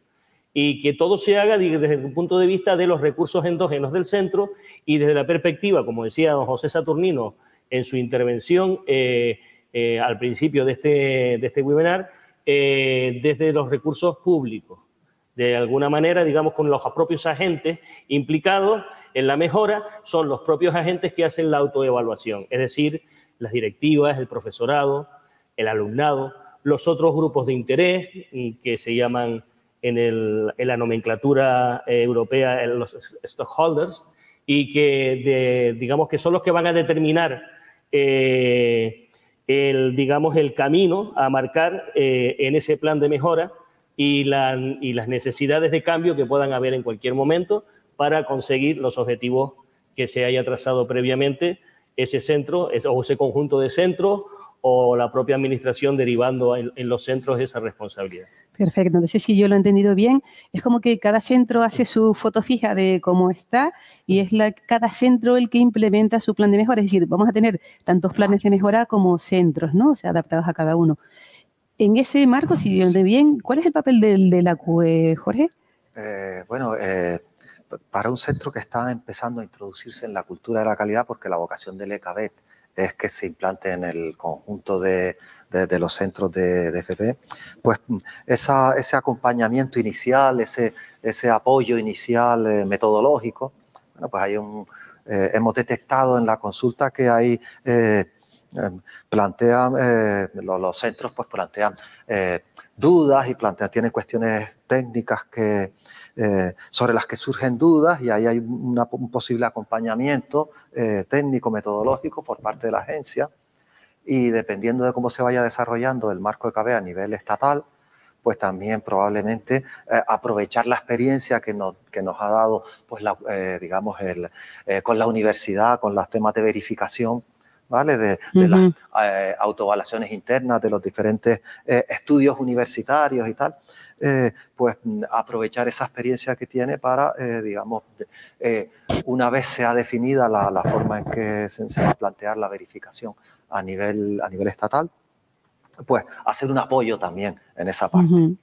Y que todo se haga desde el punto de vista de los recursos endógenos del centro y desde la perspectiva, como decía don José Saturnino en su intervención al principio de este webinar, desde los recursos públicos. De alguna manera, digamos, con los propios agentes implicados en la mejora, son los propios agentes que hacen la autoevaluación, es decir, las directivas, el profesorado, el alumnado, los otros grupos de interés que se llaman en la nomenclatura europea los stockholders y que digamos que son los que van a determinar el camino a marcar en ese plan de mejora y las necesidades de cambio que puedan haber en cualquier momento para conseguir los objetivos que se haya trazado previamente ese centro o ese conjunto de centros o la propia administración derivando en los centros esa responsabilidad. Perfecto, no sé si yo lo he entendido bien. Es como que cada centro hace su foto fija de cómo está y es cada centro el que implementa su plan de mejora. Es decir, vamos a tener tantos planes de mejora como centros, ¿no? O sea, adaptados a cada uno. En ese marco, si yo lo entiendo bien, ¿cuál es el papel de la CUE, Jorge? Para un centro que está empezando a introducirse en la cultura de la calidad, porque la vocación del ECABET es que se implante en el conjunto de los centros de FP, pues ese acompañamiento inicial, ese apoyo inicial metodológico, bueno, pues hemos detectado en la consulta que hay, los centros pues plantean dudas y tienen cuestiones técnicas sobre las que surgen dudas y ahí hay un posible acompañamiento técnico, metodológico por parte de la agencia y dependiendo de cómo se vaya desarrollando el marco de ECABET a nivel estatal, pues también probablemente aprovechar la experiencia que nos ha dado pues con la universidad, con los temas de verificación, ¿vale? De las autoevaluaciones internas, de los diferentes estudios universitarios y tal, pues aprovechar esa experiencia que tiene para, una vez sea definida la forma en que se va a plantear la verificación a nivel estatal, pues hacer un apoyo también en esa parte.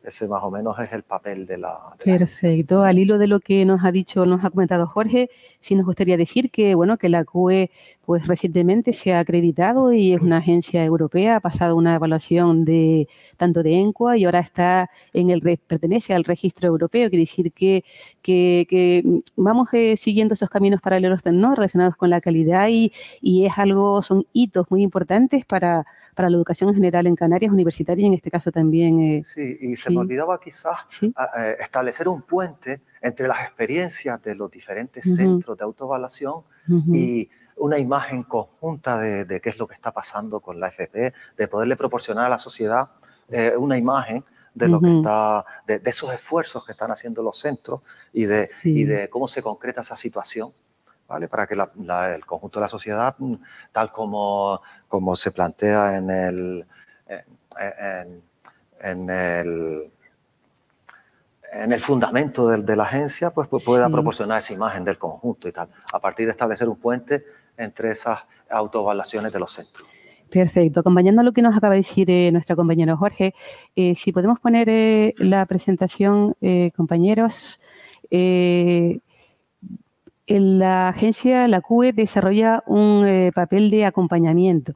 Ese más o menos es el papel de la Perfecto. Al hilo de lo que nos ha comentado Jorge, sí nos gustaría decir que, bueno, que la CUE pues recientemente se ha acreditado y es una agencia europea, ha pasado una evaluación tanto de ENQA y ahora pertenece al registro europeo, quiere decir que vamos siguiendo esos caminos paralelos, ¿no?, relacionados con la calidad y son hitos muy importantes para la educación en general en Canarias, universitaria y en este caso también. Sí, y se me olvidaba quizás establecer un puente entre las experiencias de los diferentes centros de autoevaluación y una imagen conjunta de qué es lo que está pasando con la FP, de poderle proporcionar a la sociedad una imagen de lo que de esos esfuerzos que están haciendo los centros y de cómo se concreta esa situación, ¿vale? Para que el conjunto de la sociedad, tal como se plantea en el fundamento de la agencia, pues pueda proporcionar esa imagen del conjunto y tal, a partir de establecer un puente entre esas autoevaluaciones de los centros. Perfecto. Acompañando a lo que nos acaba de decir nuestro compañero Jorge, si podemos poner la presentación, compañeros. La agencia, la CUE, desarrolla un papel de acompañamiento.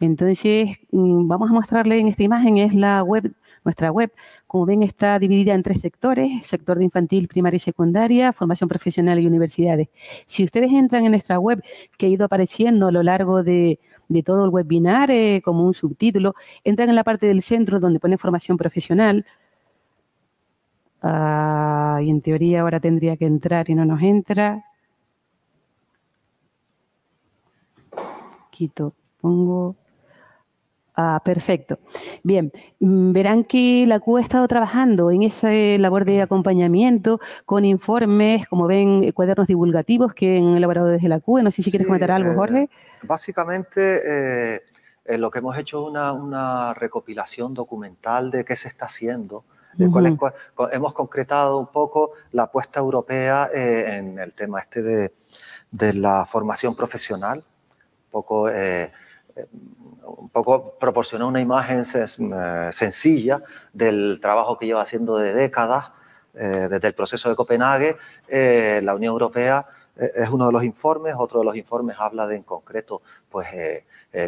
Entonces, vamos a mostrarle en esta imagen, es nuestra web. Como ven, está dividida en 3 sectores: sector de infantil, primaria y secundaria, formación profesional y universidades. Si ustedes entran en nuestra web, que ha ido apareciendo a lo largo de todo el webinar como un subtítulo, entran en la parte del centro donde pone formación profesional. Y en teoría ahora tendría que entrar y no nos entra. poquito. Pongo... Ah, perfecto. Bien, verán que la CUE ha estado trabajando en esa labor de acompañamiento con informes, como ven, cuadernos divulgativos que han elaborado desde la CUE. No sé si quieres comentar algo, Jorge. Básicamente, lo que hemos hecho es una recopilación documental de qué se está haciendo. Hemos concretado un poco la apuesta europea en el tema este de la formación profesional, un poco proporcionar una imagen sencilla del trabajo que lleva haciendo de décadas, desde el proceso de Copenhague. La Unión Europea es uno de los informes, otro de los informes habla en concreto pues, qué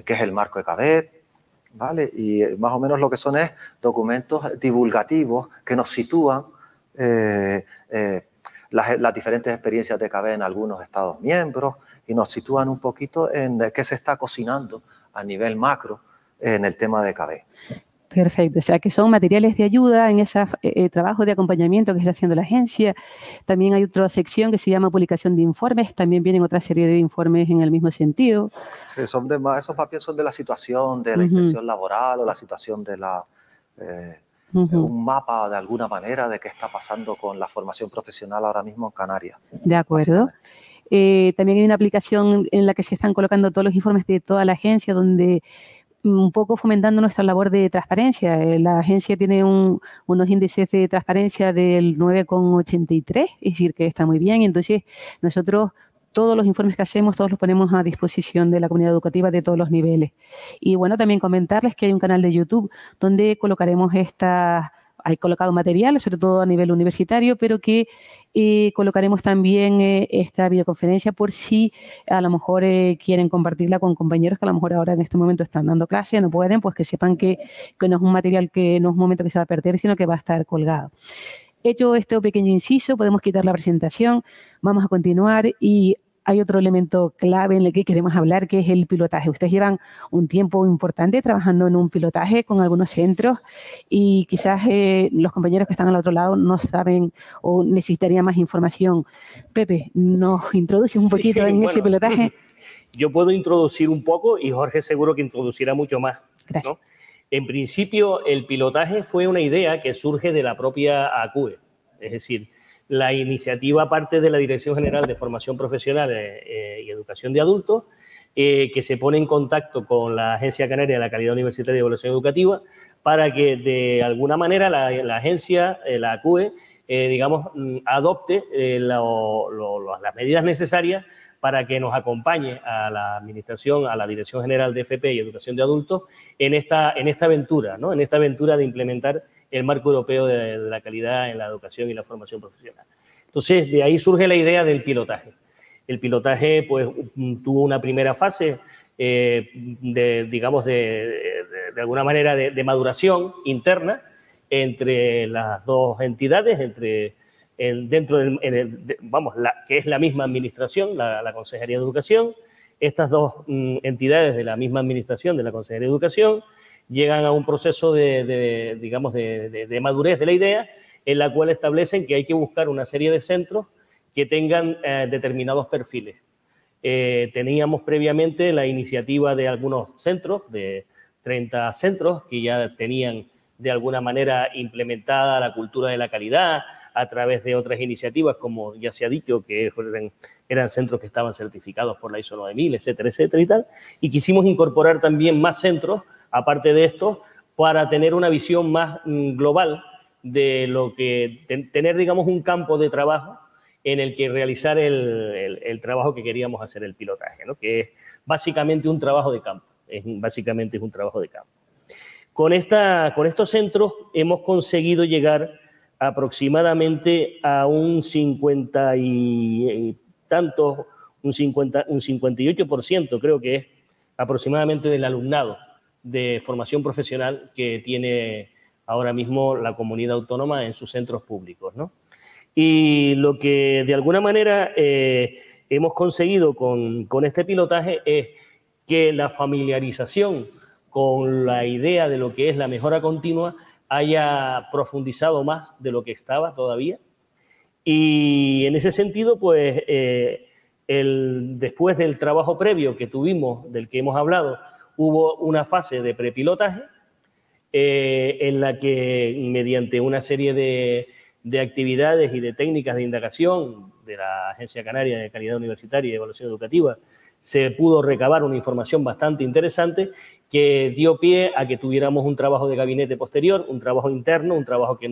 es el marco de CABET, ¿vale? Y más o menos lo que son es documentos divulgativos que nos sitúan las diferentes experiencias de CABET en algunos Estados miembros y nos sitúan un poquito en qué se está cocinando a nivel macro en el tema de CABET. Perfecto, o sea que son materiales de ayuda en ese trabajo de acompañamiento que está haciendo la agencia. También hay otra sección que se llama publicación de informes, también vienen otra serie de informes en el mismo sentido. Sí, esos más bien son de la situación de la inserción laboral o la situación de un mapa de alguna manera de qué está pasando con la formación profesional ahora mismo en Canarias. De acuerdo. También hay una aplicación en la que se están colocando todos los informes de toda la agencia, donde un poco fomentando nuestra labor de transparencia. La agencia tiene unos índices de transparencia del 9,83, es decir, que está muy bien. Y entonces nosotros todos los informes que hacemos, todos los ponemos a disposición de la comunidad educativa de todos los niveles. Y bueno, también comentarles que hay un canal de YouTube donde colocaremos hay colocado material, sobre todo a nivel universitario, pero que colocaremos también esta videoconferencia por si a lo mejor quieren compartirla con compañeros que a lo mejor ahora en este momento están dando clase, no pueden, pues que sepan que no es un material que no es un momento que se va a perder, sino que va a estar colgado. Hecho este pequeño inciso, podemos quitar la presentación, vamos a continuar y hay otro elemento clave en el que queremos hablar, que es el pilotaje. Ustedes llevan un tiempo importante trabajando en un pilotaje con algunos centros y quizás los compañeros que están al otro lado no saben o necesitarían más información. Pepe, ¿nos introduces un poquito en ese pilotaje? Yo puedo introducir un poco y Jorge seguro que introducirá mucho más. Gracias. ¿No? En principio, el pilotaje fue una idea que surge de la propia ACUE, es decir, la iniciativa parte de la Dirección General de Formación Profesional y Educación de Adultos, que se pone en contacto con la Agencia Canaria de la Calidad Universitaria y Evaluación Educativa para que de alguna manera la agencia, la ACUE, digamos, adopte las medidas necesarias para que nos acompañe a la Administración, a la Dirección General de FP y Educación de Adultos en esta aventura, ¿no? En esta aventura de implementar el marco europeo de la calidad en la educación y la formación profesional. Entonces, de ahí surge la idea del pilotaje. El pilotaje, pues, tuvo una primera fase, digamos, de alguna manera de maduración interna entre las dos entidades, dentro que es la misma administración, la Consejería de Educación. Estas dos entidades de la misma administración, de la Consejería de Educación, llegan a un proceso de madurez de la idea, en la cual establecen que hay que buscar una serie de centros que tengan determinados perfiles. Teníamos previamente la iniciativa de algunos centros, de 30 centros, que ya tenían de alguna manera implementada la cultura de la calidad a través de otras iniciativas, como ya se ha dicho, que eran centros que estaban certificados por la ISO 9000, etcétera, etcétera y tal. Y quisimos incorporar también más centros, aparte de esto, para tener una visión más global de lo que, tener, digamos, un campo de trabajo en el que realizar el trabajo que queríamos hacer, el pilotaje, ¿no? Que es básicamente un trabajo de campo. Básicamente es un trabajo de campo. Con estos centros hemos conseguido llegar aproximadamente a un 50 y tantos, un 58%, creo que es aproximadamente del alumnado de formación profesional que tiene ahora mismo la comunidad autónoma en sus centros públicos, ¿no? Y lo que de alguna manera hemos conseguido con este pilotaje es que la familiarización con la idea de lo que es la mejora continua haya profundizado más de lo que estaba todavía. Y en ese sentido, pues, después del trabajo previo que tuvimos, del que hemos hablado, hubo una fase de prepilotaje en la que, mediante una serie de actividades y de técnicas de indagación de la Agencia Canaria de Calidad Universitaria y Evaluación Educativa, se pudo recabar una información bastante interesante que dio pie a que tuviéramos un trabajo de gabinete posterior, un trabajo interno, un trabajo que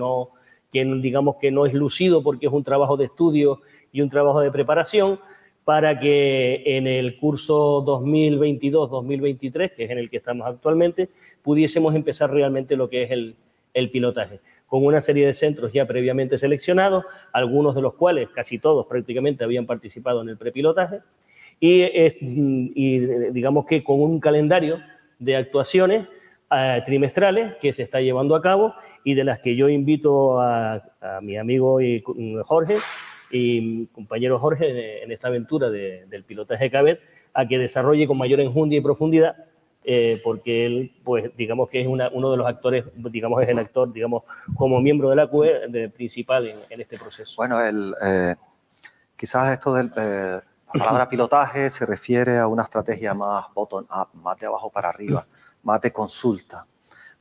digamos que no es lucido porque es un trabajo de estudio y un trabajo de preparación, para que en el curso 2022-2023, que es en el que estamos actualmente, pudiésemos empezar realmente lo que es el pilotaje, con una serie de centros ya previamente seleccionados, algunos de los cuales, casi todos prácticamente, habían participado en el prepilotaje, y digamos que con un calendario de actuaciones trimestrales que se está llevando a cabo y de las que yo invito a mi amigo Jorge y compañero Jorge en esta aventura del pilotaje CABET a que desarrolle con mayor enjundia y profundidad, porque él, pues, digamos que es uno de los actores, digamos, es el actor, digamos, como miembro de la CUE principal en este proceso. Bueno, quizás esto la palabra pilotaje se refiere a una estrategia más bottom-up, más de abajo para arriba, más de consulta,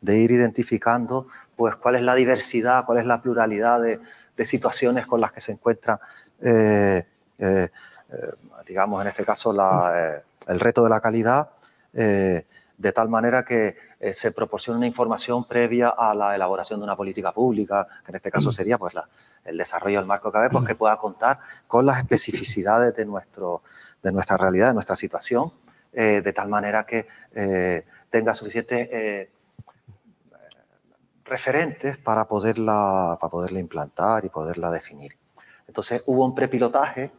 de ir identificando pues cuál es la diversidad, cuál es la pluralidad de situaciones con las que se encuentra, digamos, en este caso, el reto de la calidad, de tal manera que se proporcione una información previa a la elaboración de una política pública, que en este caso sería pues el desarrollo del marco CABET, pues que pueda contar con las especificidades de nuestra realidad, de nuestra situación, de tal manera que tenga suficientes referentes para poderla implantar y poderla definir. Entonces hubo un prepilotaje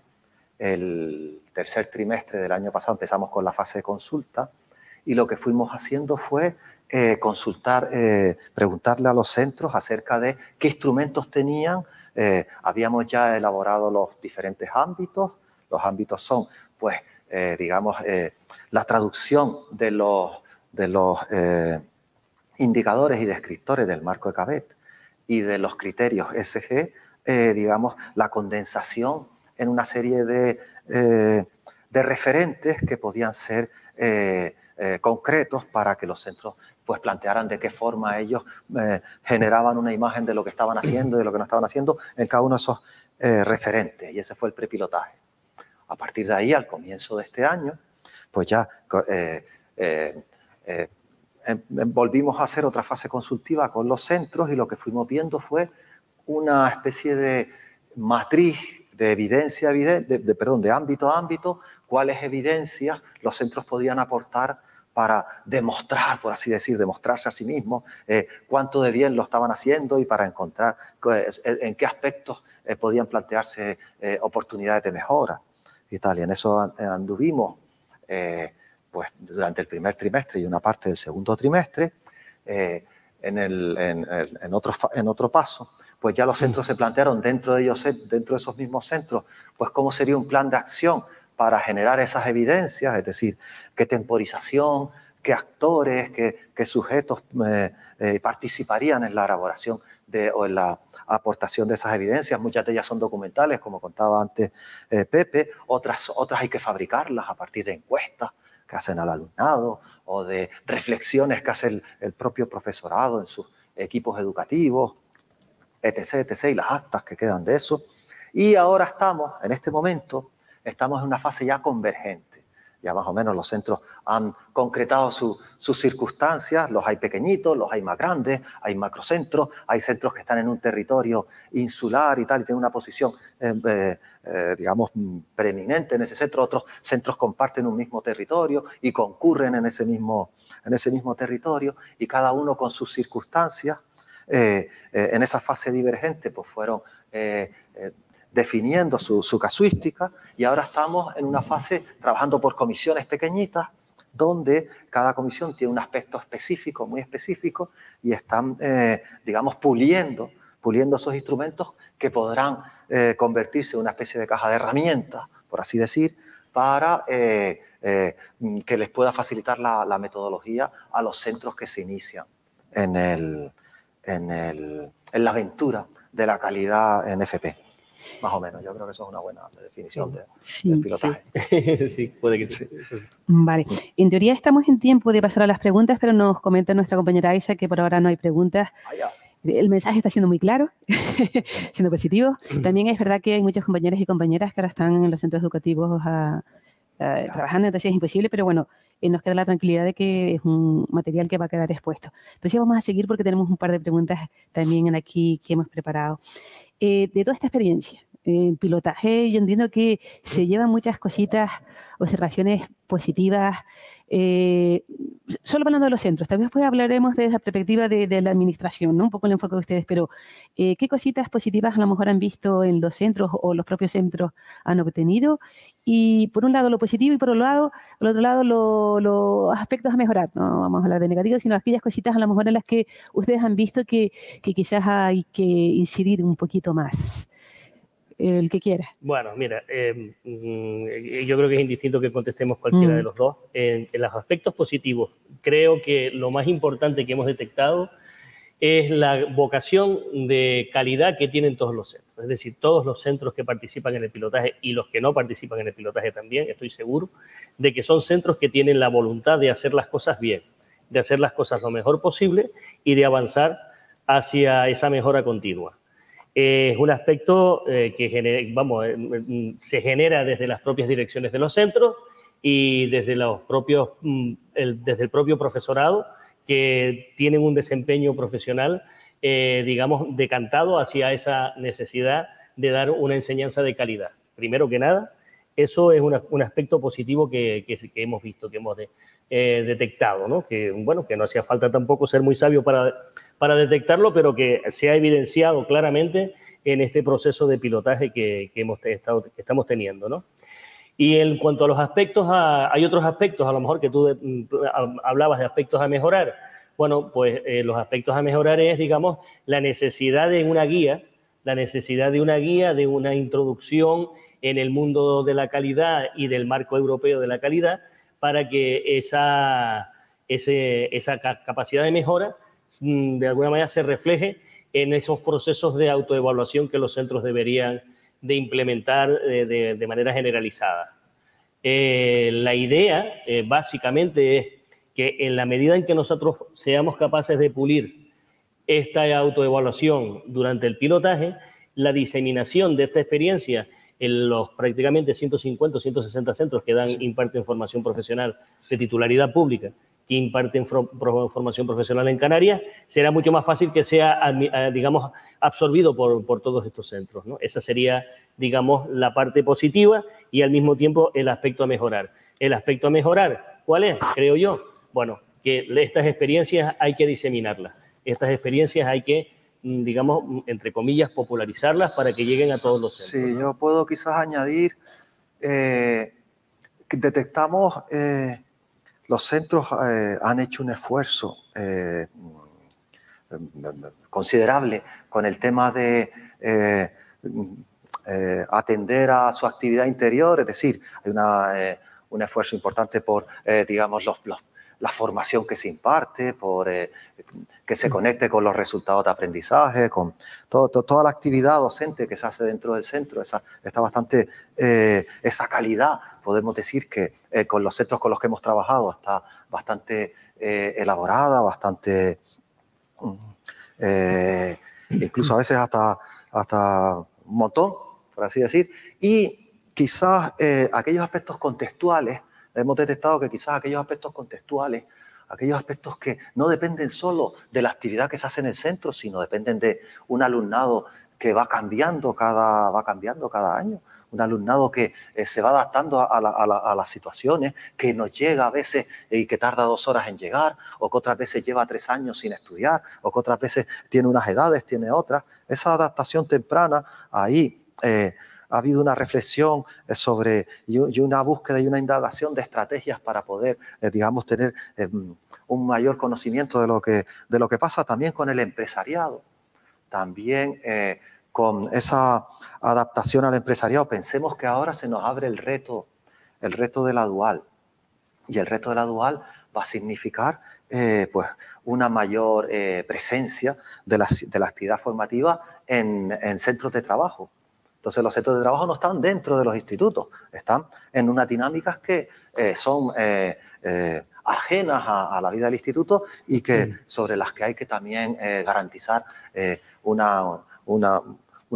el tercer trimestre del año pasado, empezamos con la fase de consulta y lo que fuimos haciendo fue preguntarle a los centros acerca de qué instrumentos tenían. Habíamos ya elaborado los diferentes ámbitos. Los ámbitos son, pues, digamos, la traducción de los indicadores y descriptores del marco de CABET y de los criterios SG, digamos, la condensación en una serie de referentes que podían ser concretos para que los centros pues plantearan de qué forma ellos generaban una imagen de lo que estaban haciendo y de lo que no estaban haciendo en cada uno de esos referentes. Y ese fue el prepilotaje. A partir de ahí, al comienzo de este año, pues ya volvimos a hacer otra fase consultiva con los centros y lo que fuimos viendo fue una especie de matriz de evidencia, de ámbito a ámbito, cuáles evidencias los centros podían aportar para demostrar, por así decir, demostrarse a sí mismos cuánto de bien lo estaban haciendo y para encontrar en qué aspectos podían plantearse oportunidades de mejora y tal. Y en eso anduvimos pues durante el primer trimestre y una parte del segundo trimestre. En otro paso, pues ya los centros se plantearon dentro de esos mismos centros, pues cómo sería un plan de acción para generar esas evidencias, es decir, qué temporización, qué actores, qué sujetos participarían en la elaboración o en la aportación de esas evidencias. Muchas de ellas son documentales, como contaba antes Pepe, otras hay que fabricarlas a partir de encuestas que hacen al alumnado o de reflexiones que hace el propio profesorado en sus equipos educativos, etc., y las actas que quedan de eso. Y ahora en este momento, estamos en una fase ya convergente. Ya más o menos los centros han concretado sus circunstancias, los hay pequeñitos, los hay más grandes, hay macrocentros, hay centros que están en un territorio insular y tal, y tienen una posición, digamos, preeminente en ese centro. Otros centros comparten un mismo territorio y concurren en ese mismo territorio, y cada uno con sus circunstancias. En esa fase divergente pues fueron definiendo su casuística, y ahora estamos en una fase trabajando por comisiones pequeñitas, donde cada comisión tiene un aspecto específico, muy específico, y están, digamos, puliendo esos instrumentos que podrán convertirse en una especie de caja de herramientas, por así decir, para que les pueda facilitar la metodología a los centros que se inician en la aventura de la calidad en FP. Más o menos, yo creo que eso es una buena definición de pilotaje. Sí, puede que sí. Vale, en teoría estamos en tiempo de pasar a las preguntas, pero nos comenta nuestra compañera Isa que por ahora no hay preguntas. El mensaje está siendo muy claro, siendo positivo. También es verdad que hay muchos compañeros y compañeras que ahora están en los centros educativos trabajando, entonces es imposible, pero bueno, nos queda la tranquilidad de que es un material que va a quedar expuesto. Entonces vamos a seguir porque tenemos un par de preguntas también aquí que hemos preparado. De toda esta experiencia en pilotaje, yo entiendo que se llevan muchas cositas, observaciones positivas, solo hablando de los centros, tal vez después hablaremos desde la perspectiva de la administración, ¿no? Un poco el enfoque de ustedes, pero ¿qué cositas positivas a lo mejor han visto en los centros o los propios centros han obtenido? Y por un lado lo positivo y por otro lado los aspectos a mejorar, no vamos a hablar de negativos, sino aquellas cositas a lo mejor en las que ustedes han visto que quizás hay que incidir un poquito más. El que quiera. Bueno, mira, yo creo que es indistinto que contestemos cualquiera de los dos. En los aspectos positivos, creo que lo más importante que hemos detectado es la vocación de calidad que tienen todos los centros. Es decir, todos los centros que participan en el pilotaje y los que no participan en el pilotaje también, estoy seguro de que son centros que tienen la voluntad de hacer las cosas bien, de hacer las cosas lo mejor posible y de avanzar hacia esa mejora continua. Es un aspecto que se genera desde las propias direcciones de los centros y desde desde el propio profesorado, que tienen un desempeño profesional, digamos, decantado hacia esa necesidad de dar una enseñanza de calidad. Primero que nada, eso es un aspecto positivo que hemos visto, que hemos detectado, ¿no? Que, bueno, que no hacía falta tampoco ser muy sabio para detectarlo, pero que se ha evidenciado claramente en este proceso de pilotaje que estamos teniendo, ¿no? Y en cuanto a los aspectos, hay otros aspectos, a lo mejor que tú hablabas de aspectos a mejorar. Bueno, pues los aspectos a mejorar es, digamos, la necesidad de una guía, de una introducción en el mundo de la calidad y del marco europeo de la calidad, para que esa capacidad de mejora de alguna manera se refleje en esos procesos de autoevaluación que los centros deberían de implementar de manera generalizada. La idea básicamente es que en la medida en que nosotros seamos capaces de pulir esta autoevaluación durante el pilotaje, la diseminación de esta experiencia en los prácticamente 150 o 160 centros que imparten formación profesional de titularidad pública, que imparten formación profesional en Canarias, será mucho más fácil que sea, digamos, absorbido por todos estos centros, ¿no? Esa sería, digamos, la parte positiva y al mismo tiempo el aspecto a mejorar. El aspecto a mejorar, ¿cuál es? Creo yo, bueno, que estas experiencias hay que diseminarlas. Estas experiencias hay que, digamos, entre comillas, popularizarlas para que lleguen a todos los centros. Sí, yo puedo quizás añadir que detectamos... los centros han hecho un esfuerzo considerable con el tema de atender a su actividad interior, es decir, hay un esfuerzo importante por, digamos, la formación que se imparte, por que se conecte con los resultados de aprendizaje, con toda la actividad docente que se hace dentro del centro, está bastante, esa calidad, podemos decir que con los centros con los que hemos trabajado está bastante elaborada, bastante, incluso a veces hasta un montón, por así decir, y quizás aquellos aspectos contextuales, hemos detectado que quizás aquellos aspectos contextuales, aquellos aspectos que no dependen solo de la actividad que se hace en el centro, sino dependen de un alumnado que va cambiando cada año, un alumnado que se va adaptando a las situaciones, que nos llega a veces y que tarda 2 horas en llegar, o que otras veces lleva 3 años sin estudiar, o que otras veces tiene unas edades, tiene otras. Esa adaptación temprana, ahí ha habido una reflexión sobre y una búsqueda y una indagación de estrategias para poder, digamos, tener un mayor conocimiento de lo que pasa también con el empresariado. También con esa adaptación al empresariado. Pensemos que ahora se nos abre el reto de la dual. Y el reto de la dual va a significar pues una mayor presencia de la actividad formativa en centros de trabajo. Entonces los centros de trabajo no están dentro de los institutos, están en unas dinámicas que son ajenas a la vida del instituto y que sobre las que hay que también garantizar una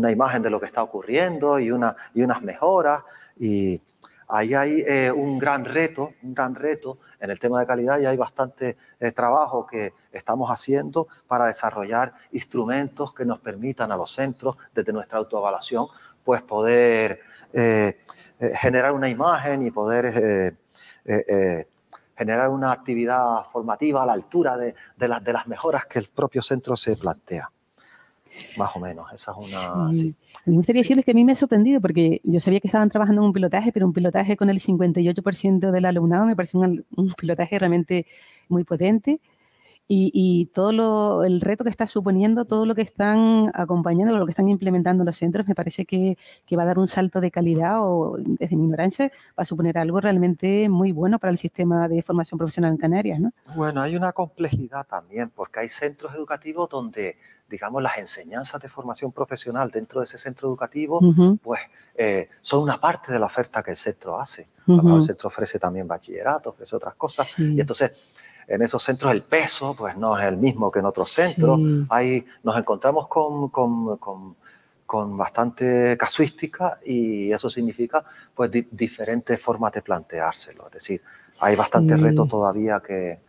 imagen de lo que está ocurriendo y unas mejoras. Y ahí hay un gran reto en el tema de calidad, y hay bastante trabajo que estamos haciendo para desarrollar instrumentos que nos permitan a los centros, desde nuestra autoevaluación, pues poder generar una imagen y poder generar una actividad formativa a la altura de las mejoras que el propio centro se plantea. Más o menos, esa es una... Sí. A mí me gustaría decirles que a mí me ha sorprendido, porque yo sabía que estaban trabajando en un pilotaje, pero un pilotaje con el 58% del alumnado me pareció un pilotaje realmente muy potente. Y todo el reto que está suponiendo, todo lo que están acompañando, lo que están implementando los centros, me parece que va a dar un salto de calidad, o desde mi ignorancia va a suponer algo realmente muy bueno para el sistema de formación profesional en Canarias, ¿no? Bueno, hay una complejidad también, porque hay centros educativos donde, digamos, las enseñanzas de formación profesional dentro de ese centro educativo, pues son una parte de la oferta que el centro hace. El centro ofrece también bachillerato, ofrece otras cosas, y entonces en esos centros el peso pues no es el mismo que en otros centros. Ahí nos encontramos con bastante casuística, y eso significa pues diferentes formas de planteárselo. Es decir, hay bastante reto todavía que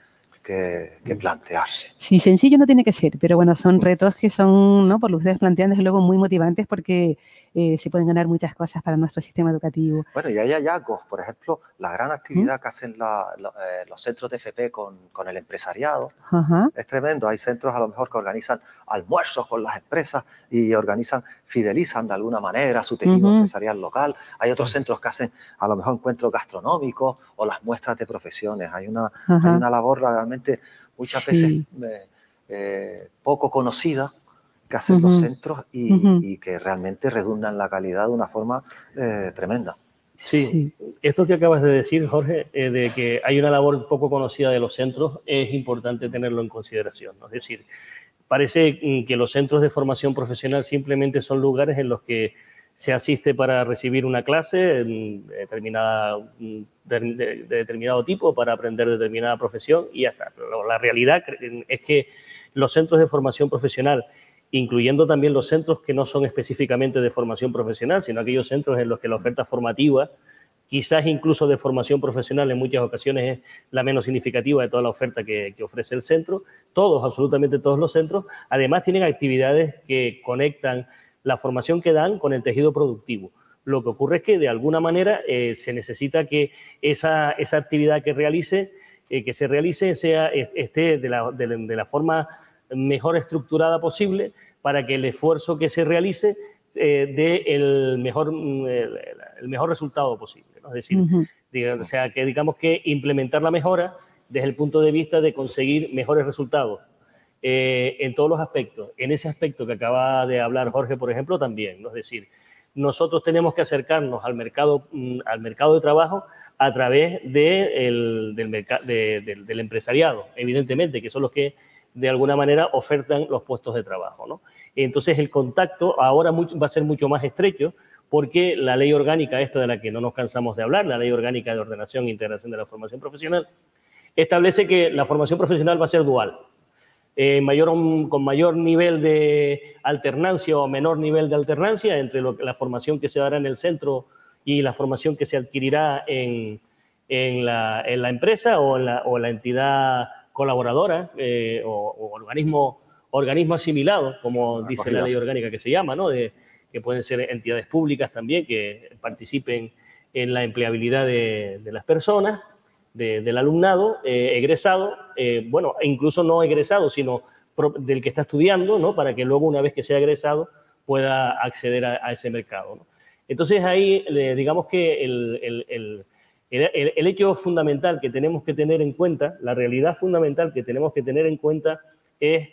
plantearse. Sí, sencillo no tiene que ser, pero bueno, son retos que son, ¿no?, por lo que ustedes plantean, desde luego muy motivantes, porque se pueden ganar muchas cosas para nuestro sistema educativo. Bueno, y hay hallazgos, por ejemplo, la gran actividad que hacen los centros de FP con el empresariado. Es tremendo. Hay centros a lo mejor que organizan almuerzos con las empresas y fidelizan de alguna manera su tejido empresarial local. Hay otros centros que hacen a lo mejor encuentros gastronómicos o las muestras de profesiones. Hay una labor realmente muchas veces poco conocida que hacen los centros y que realmente redundan la calidad de una forma tremenda. Sí, esto que acabas de decir, Jorge, de que hay una labor poco conocida de los centros, es importante tenerlo en consideración, ¿no? Es decir, parece que los centros de formación profesional simplemente son lugares en los que se asiste para recibir una clase de determinado tipo, para aprender determinada profesión y ya está. Pero la realidad es que los centros de formación profesional, incluyendo también los centros que no son específicamente de formación profesional, sino aquellos centros en los que la oferta formativa, quizás incluso de formación profesional, en muchas ocasiones es la menos significativa de toda la oferta que ofrece el centro. Todos, absolutamente todos los centros, además tienen actividades que conectan la formación que dan con el tejido productivo. Lo que ocurre es que de alguna manera se necesita que esa actividad que se realice esté de la forma mejor estructurada posible, para que el esfuerzo que se realice dé el mejor resultado posible, ¿no? Es decir, o sea, que digamos que implementar la mejora desde el punto de vista de conseguir mejores resultados en todos los aspectos. En ese aspecto que acaba de hablar Jorge, por ejemplo, también, ¿no? Es decir, nosotros tenemos que acercarnos al mercado de trabajo a través del empresariado, evidentemente, que son los que de alguna manera ofertan los puestos de trabajo, ¿no? Entonces el contacto ahora va a ser mucho más estrecho, porque la ley orgánica esta de la que no nos cansamos de hablar, la ley orgánica de ordenación e integración de la formación profesional, establece que la formación profesional va a ser dual, con mayor nivel de alternancia o menor nivel de alternancia entre la formación que se dará en el centro y la formación que se adquirirá en la empresa o en la entidad colaboradora o organismo asimilado, como dice la ley orgánica que se llama, ¿no? Que pueden ser entidades públicas también que participen en la empleabilidad de las personas, del alumnado egresado, bueno, incluso no egresado, sino del que está estudiando, ¿no? Para que luego, una vez que sea egresado, pueda acceder a ese mercado, ¿no? Entonces ahí, digamos que el hecho fundamental que tenemos que tener en cuenta, la realidad fundamental que tenemos que tener en cuenta es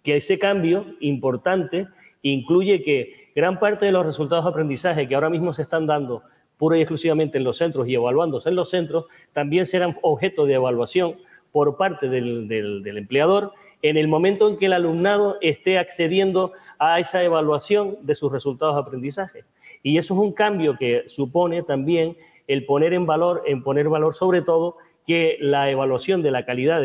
que ese cambio importante incluye que gran parte de los resultados de aprendizaje que ahora mismo se están dando pura y exclusivamente en los centros y evaluándose en los centros, también serán objeto de evaluación por parte del empleador en el momento en que el alumnado esté accediendo a esa evaluación de sus resultados de aprendizaje. Y eso es un cambio que supone también el poner valor sobre todo que la evaluación de la calidad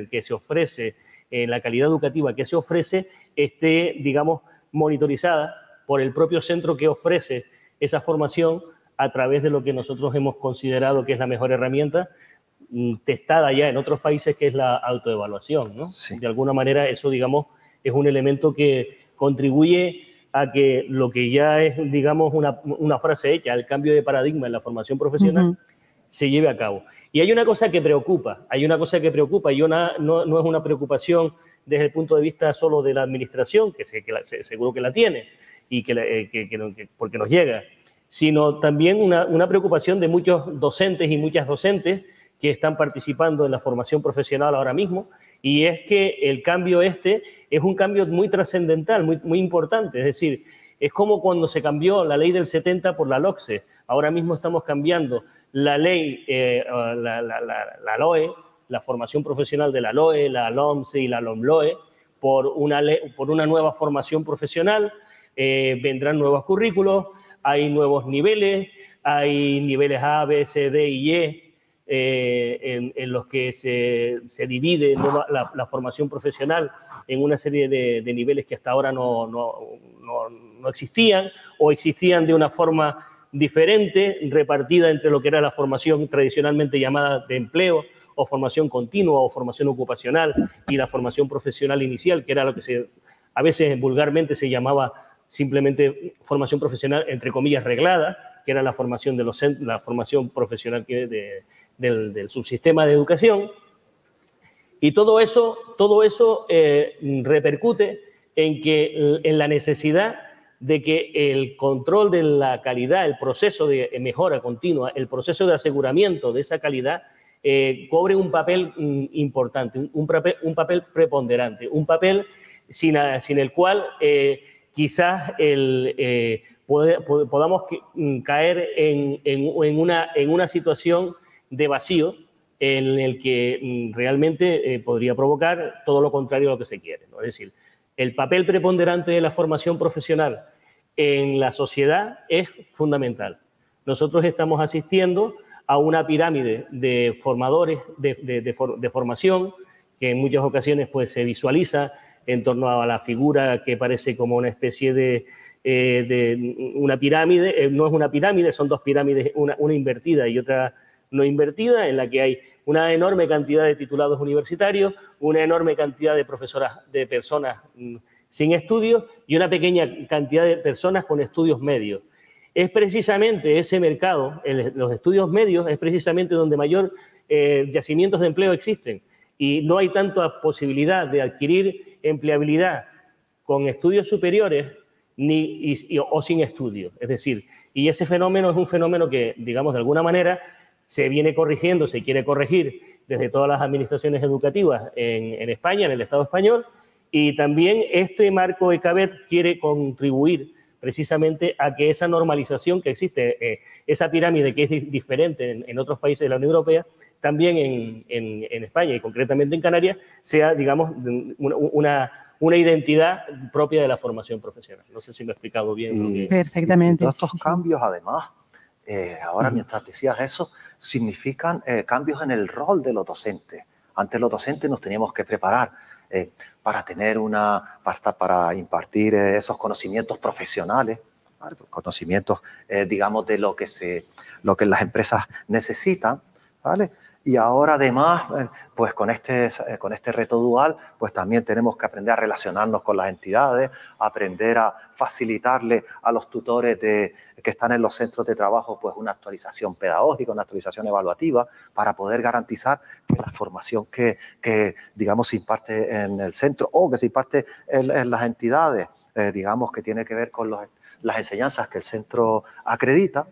que se ofrece, la calidad educativa que se ofrece, esté, digamos, monitorizada por el propio centro que ofrece esa formación a través de lo que nosotros hemos considerado que es la mejor herramienta, testada ya en otros países, que es la autoevaluación, ¿no? Sí. De alguna manera eso, digamos, es un elemento que contribuye a que lo que ya es, digamos, una frase hecha, el cambio de paradigma en la formación profesional, se lleve a cabo. Y hay una cosa que preocupa, y no es una preocupación desde el punto de vista solo de la administración, que seguro que la tiene, y porque nos llega, sino también una preocupación de muchos docentes y muchas docentes que están participando en la formación profesional ahora mismo, y es que el cambio es un cambio muy trascendental, muy importante. Es decir, es como cuando se cambió la ley del 70 por la LOCSE. Ahora mismo estamos cambiando la ley, la LOE, la formación profesional de la LOE, la LOMSE y la LOMLOE, por una nueva formación profesional. Vendrán nuevos currículos, hay nuevos niveles, hay niveles A, B, C, D y E, en los que se divide la formación profesional en una serie de niveles que hasta ahora no existían, o existían de una forma diferente, repartida entre lo que era la formación tradicionalmente llamada de empleo, o formación continua, o formación ocupacional, y la formación profesional inicial, que era lo que a veces vulgarmente se llamaba simplemente formación profesional, entre comillas, reglada, que era la formación la formación profesional del subsistema de educación. Y todo eso repercute en la necesidad de que el control de la calidad, el proceso de mejora continua, el proceso de aseguramiento de esa calidad, cobre un papel importante, un papel preponderante, un papel sin el cual quizás podamos caer en una situación de vacío en el que realmente podría provocar todo lo contrario a lo que se quiere, ¿no? Es decir, el papel preponderante de la formación profesional en la sociedad es fundamental. Nosotros estamos asistiendo a una pirámide de formadores de formación que en muchas ocasiones pues, se visualiza en torno a la figura que parece como una especie de una pirámide. No es una pirámide, son dos pirámides, una invertida y otra no invertida, en la que hay una enorme cantidad de titulados universitarios, una enorme cantidad de personas sin estudios y una pequeña cantidad de personas con estudios medios. Es precisamente ese mercado, los estudios medios, es precisamente donde mayor yacimientos de empleo existen, y no hay tanta posibilidad de adquirir empleabilidad con estudios superiores o sin estudios. Es decir, y ese fenómeno es un fenómeno que, digamos, de alguna manera se viene corrigiendo, se quiere corregir desde todas las administraciones educativas en España, en el Estado español, y también este marco ECABET quiere contribuir precisamente a que esa normalización que existe, esa pirámide que es diferente en otros países de la Unión Europea, también en España y concretamente en Canarias, sea, digamos, una identidad propia de la formación profesional. No sé si me he explicado bien. Perfectamente. Y todos estos cambios, además, ahora mientras decías eso, significan cambios en el rol de los docentes. Antes los docentes nos teníamos que preparar para impartir esos conocimientos profesionales, ¿vale? Conocimientos, digamos, de lo que las empresas necesitan, ¿vale? Y ahora además, pues con este reto dual, pues también tenemos que aprender a relacionarnos con las entidades, aprender a facilitarle a los tutores que están en los centros de trabajo, pues una actualización pedagógica, una actualización evaluativa, para poder garantizar que la formación que digamos, se imparte en el centro o que se imparte en las entidades, digamos, que tiene que ver con las enseñanzas que el centro acredita,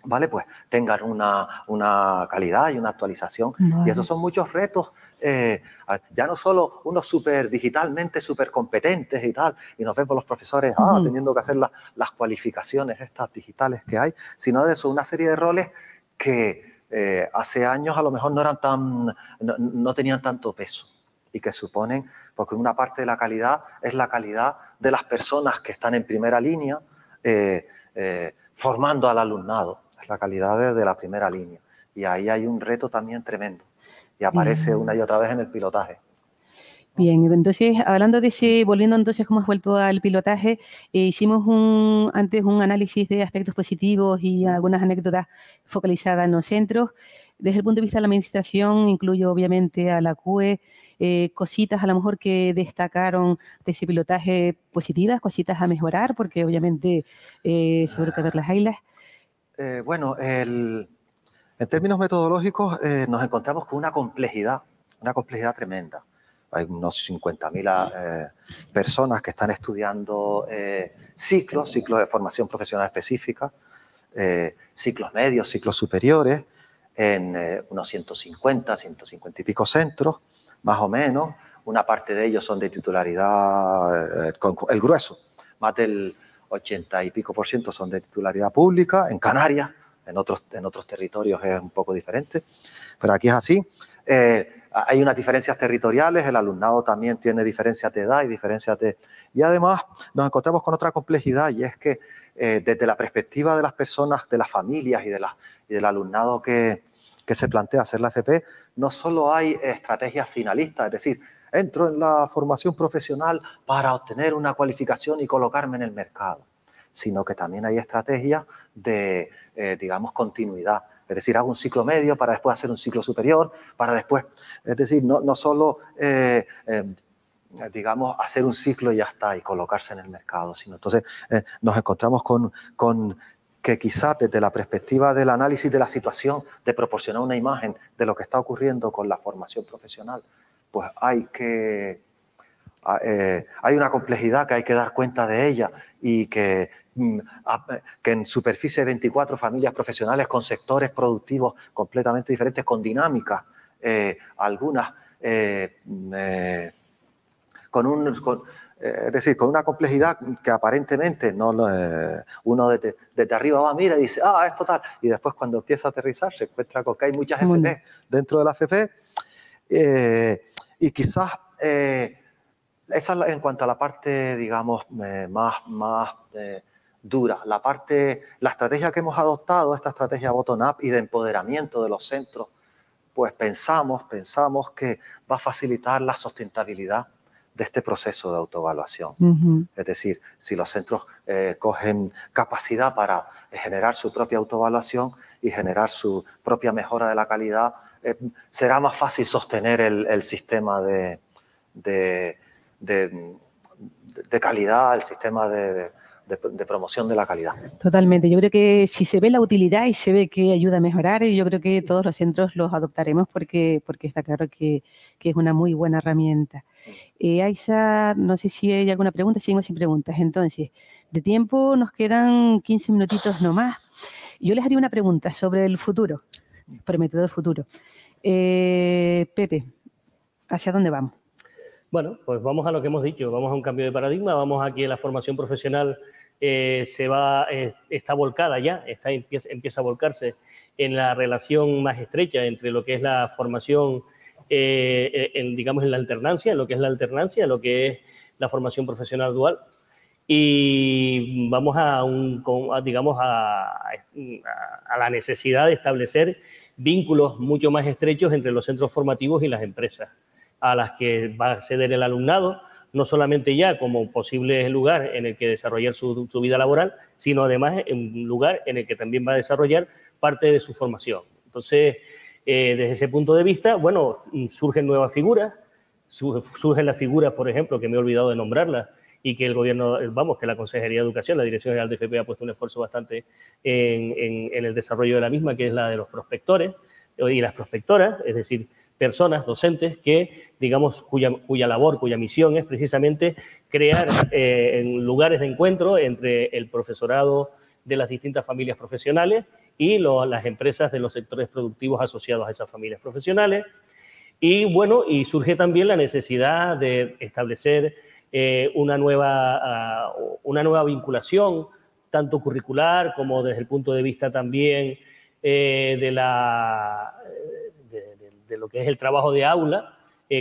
¿vale? Pues tengan una calidad y una actualización. Vale. Y esos son muchos retos, ya no solo unos digitalmente súper competentes y tal, y nos vemos los profesores teniendo que hacer las cualificaciones estas digitales que hay, sino de eso, una serie de roles que hace años a lo mejor no tenían tanto peso, y que suponen, porque una parte de la calidad es la calidad de las personas que están en primera línea, formando al alumnado. Es la calidad desde la primera línea. Y ahí hay un reto también tremendo. Y aparece una y otra vez en el pilotaje. Bien, entonces, hablando de ese, volviendo entonces, cómo has vuelto al pilotaje, hicimos antes un análisis de aspectos positivos y algunas anécdotas focalizadas en los centros. Desde el punto de vista de la administración, incluyo obviamente a la CUE, cositas a lo mejor que destacaron de ese pilotaje positivas, cositas a mejorar, porque obviamente seguro que verlas haylas. Bueno, en términos metodológicos nos encontramos con una complejidad tremenda. Hay unos 50.000 personas que están estudiando ciclos de formación profesional específica, ciclos medios, ciclos superiores, en unos 150 y pico centros, más o menos. Una parte de ellos son de titularidad, el grueso, más del 80 y pico % son de titularidad pública. En Canarias, en otros territorios es un poco diferente, pero aquí es así. Hay unas diferencias territoriales, el alumnado también tiene diferencias de edad y diferencias de... Y además nos encontramos con otra complejidad, y es que desde la perspectiva de las personas, de las familias y del alumnado que se plantea hacer la FP, no solo hay estrategias finalistas, es decir, entro en la formación profesional para obtener una cualificación y colocarme en el mercado, sino que también hay estrategias de, digamos, continuidad. Es decir, hago un ciclo medio para después hacer un ciclo superior, para después, es decir, no solo, digamos, hacer un ciclo y ya está, y colocarse en el mercado, sino entonces nos encontramos con que quizás desde la perspectiva del análisis de la situación, de proporcionar una imagen de lo que está ocurriendo con la formación profesional, pues hay una complejidad que hay que dar cuenta de ella, y que en superficie de 24 familias profesionales con sectores productivos completamente diferentes, con dinámicas, algunas es decir, con una complejidad que aparentemente uno desde arriba va, mira y dice, es total, y después cuando empieza a aterrizar se encuentra con que hay muchas FP dentro de la FP, y quizás esa es en cuanto a la parte, digamos, más dura. La estrategia que hemos adoptado, esta estrategia bottom-up y de empoderamiento de los centros, pues pensamos que va a facilitar la sustentabilidad de este proceso de autoevaluación. Es decir, si los centros cogen capacidad para generar su propia autoevaluación y generar su propia mejora de la calidad, será más fácil sostener el sistema de calidad, el sistema de promoción de la calidad. Totalmente. Yo creo que si se ve la utilidad y se ve que ayuda a mejorar, yo creo que todos los centros los adoptaremos porque está claro que es una muy buena herramienta. Aisha, no sé si hay alguna pregunta, seguimos sin preguntas. Entonces, de tiempo nos quedan 15 minutitos nomás. Yo les haría una pregunta sobre el futuro, prometedor del futuro. Pepe, ¿hacia dónde vamos? Bueno, pues vamos a lo que hemos dicho, vamos a un cambio de paradigma, vamos a que la formación profesional está volcada ya, empieza a volcarse en la relación más estrecha entre lo que es la formación, digamos, en la alternancia, lo que es la formación profesional dual. Y vamos a la necesidad de establecer vínculos mucho más estrechos entre los centros formativos y las empresas a las que va a acceder el alumnado, no solamente ya como posible lugar en el que desarrollar su vida laboral, sino además un lugar en el que también va a desarrollar parte de su formación. Entonces, desde ese punto de vista, bueno, surgen nuevas figuras, surgen las figuras, por ejemplo, que me he olvidado de nombrarlas, y que el gobierno, que la Consejería de Educación, la Dirección General de FP ha puesto un esfuerzo bastante en el desarrollo de la misma, que es la de los prospectores y las prospectoras, es decir, personas, docentes, que, digamos, cuya labor, cuya misión es precisamente crear lugares de encuentro entre el profesorado de las distintas familias profesionales y las empresas de los sectores productivos asociados a esas familias profesionales. Y, bueno, y surge también la necesidad de establecer una nueva vinculación, tanto curricular como desde el punto de vista también de lo que es el trabajo de aula,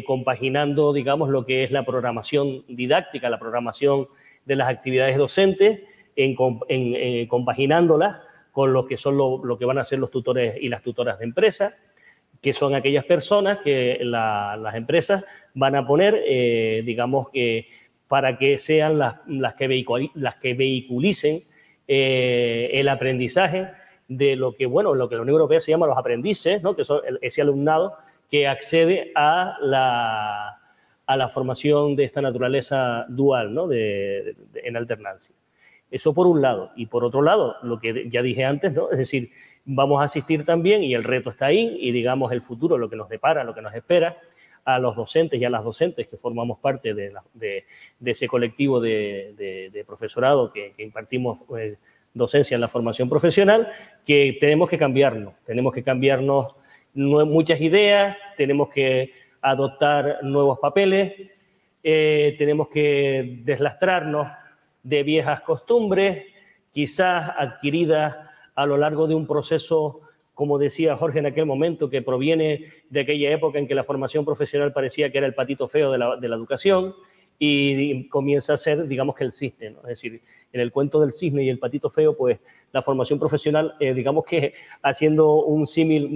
compaginando, digamos, lo que es la programación didáctica, la programación de las actividades docentes, compaginándolas con lo que son lo que van a ser los tutores y las tutoras de empresa, que son aquellas personas que las empresas van a poner, digamos, para que sean las que vehiculicen el aprendizaje de lo que la Unión Europea se llama los aprendices, ¿no? Que son ese alumnado que accede a la formación de esta naturaleza dual, ¿no? En alternancia. Eso por un lado. Y por otro lado, lo que ya dije antes, ¿no? Es decir, vamos a asistir también, y el reto está ahí, y digamos el futuro, lo que nos depara, lo que nos espera, a los docentes y a las docentes que formamos parte de ese colectivo de profesorado que impartimos docencia en la formación profesional, que tenemos que cambiarnos muchas ideas, tenemos que adoptar nuevos papeles, tenemos que deslastrarnos de viejas costumbres, quizás adquiridas a lo largo de un proceso, como decía Jorge en aquel momento, que proviene de aquella época en que la formación profesional parecía que era el patito feo de la educación, y comienza a ser, digamos, que el cisne, ¿no? Es decir, en el cuento del cisne y el patito feo, pues la formación profesional, digamos que haciendo un símil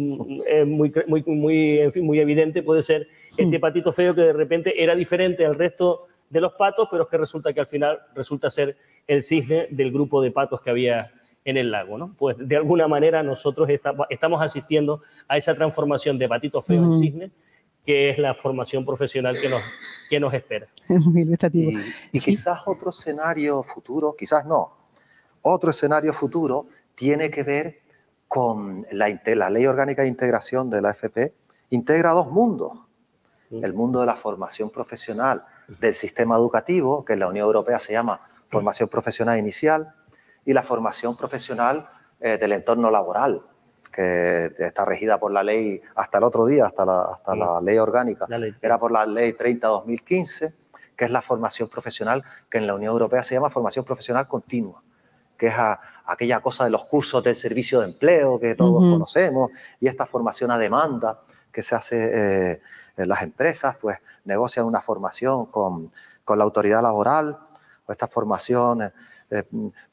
muy evidente, puede ser ese patito feo que de repente era diferente al resto de los patos, pero es que resulta que al final resulta ser el cisne del grupo de patos que había en el lago, ¿no? Pues de alguna manera nosotros estamos asistiendo a esa transformación de patito feo en cisne, que es la formación profesional que nos espera. Es muy ilustrativo. Y quizás otro escenario futuro, quizás no, otro escenario futuro tiene que ver con la Ley Orgánica de Integración de la FP, integra dos mundos. El mundo de la formación profesional del sistema educativo, que en la Unión Europea se llama formación profesional inicial, y la formación profesional del entorno laboral, que está regida por la ley hasta el otro día, hasta la ley orgánica, era por la ley 30/2015, que es la formación profesional que en la Unión Europea se llama formación profesional continua, que es aquella cosa de los cursos del servicio de empleo que todos conocemos, y esta formación a demanda que se hace en las empresas, pues negocian una formación con la autoridad laboral, o esta formación,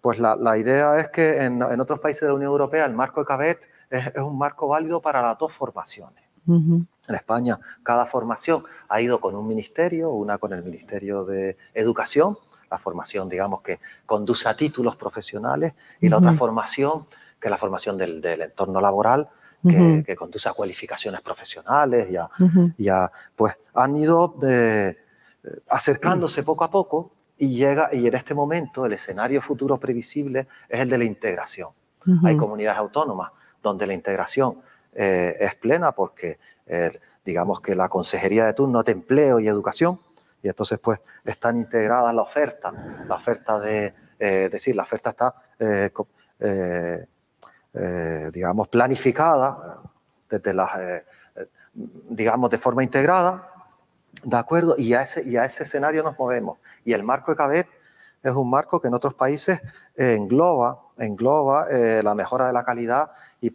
pues la idea es que en otros países de la Unión Europea el marco ECABET es un marco válido para las dos formaciones. En España cada formación ha ido con un ministerio, una con el Ministerio de Educación, la formación, digamos, que conduce a títulos profesionales, y la otra formación, que es la formación del entorno laboral, que conduce a cualificaciones profesionales, pues han ido acercándose poco a poco, y en este momento el escenario futuro previsible es el de la integración. Hay comunidades autónomas donde la integración es plena, porque digamos que la Consejería de turno de Empleo y Educación, y entonces pues están integradas la oferta está digamos planificada desde digamos de forma integrada, ¿de acuerdo? Y a ese escenario nos movemos. Y el marco ECABET es un marco que en otros países engloba la mejora de la calidad y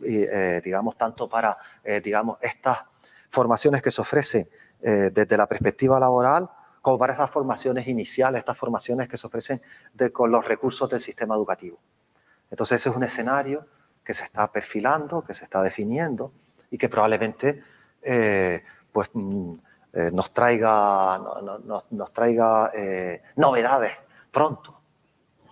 digamos, tanto para digamos, estas formaciones que se ofrecen desde la perspectiva laboral, como para esas formaciones iniciales, estas formaciones que se ofrecen con los recursos del sistema educativo. Entonces ese es un escenario que se está perfilando, que se está definiendo, y que probablemente pues, nos traiga novedades pronto,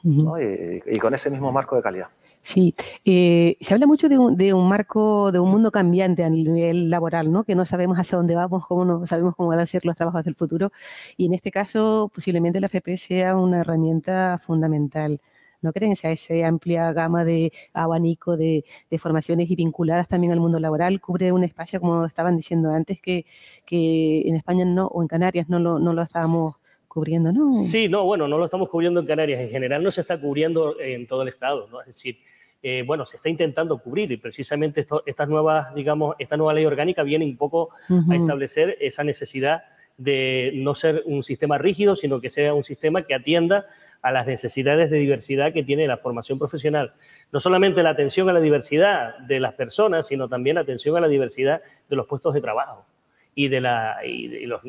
¿no? Y con ese mismo marco de calidad. Sí, se habla mucho de un marco, de un mundo cambiante a nivel laboral, ¿no? Que no sabemos hacia dónde vamos, no sabemos cómo van a ser los trabajos del futuro, y en este caso posiblemente la FP sea una herramienta fundamental. ¿No creen? O sea, esa amplia gama de abanico de formaciones y vinculadas también al mundo laboral cubre un espacio, como estaban diciendo antes, que en España no, o en Canarias no lo estábamos cubriendo, ¿no? Sí, no lo estamos cubriendo en Canarias. En general no se está cubriendo en todo el estado, ¿no? Es decir, se está intentando cubrir, y precisamente esta nueva ley orgánica viene un poco a establecer esa necesidad de no ser un sistema rígido, sino que sea un sistema que atienda a las necesidades de diversidad que tiene la formación profesional. No solamente la atención a la diversidad de las personas, sino también la atención a la diversidad de los puestos de trabajo y los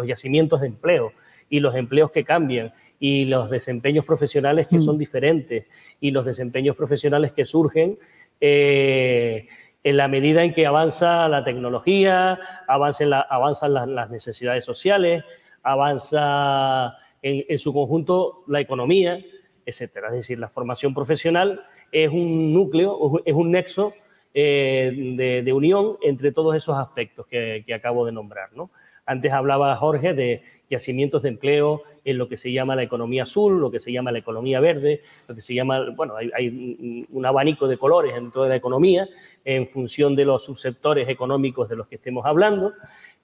yacimientos de empleo, y los empleos que cambian, y los desempeños profesionales que son diferentes y los desempeños profesionales que surgen en la medida en que avanza la tecnología, avanzan las necesidades sociales, avanza en su conjunto la economía, etcétera. Es decir, la formación profesional es un núcleo, es un nexo de unión entre todos esos aspectos que acabo de nombrar, ¿no? Antes hablaba Jorge de yacimientos de empleo en lo que se llama la economía azul, lo que se llama la economía verde, lo que se llama, bueno, hay un abanico de colores dentro de la economía en función de los subsectores económicos de los que estemos hablando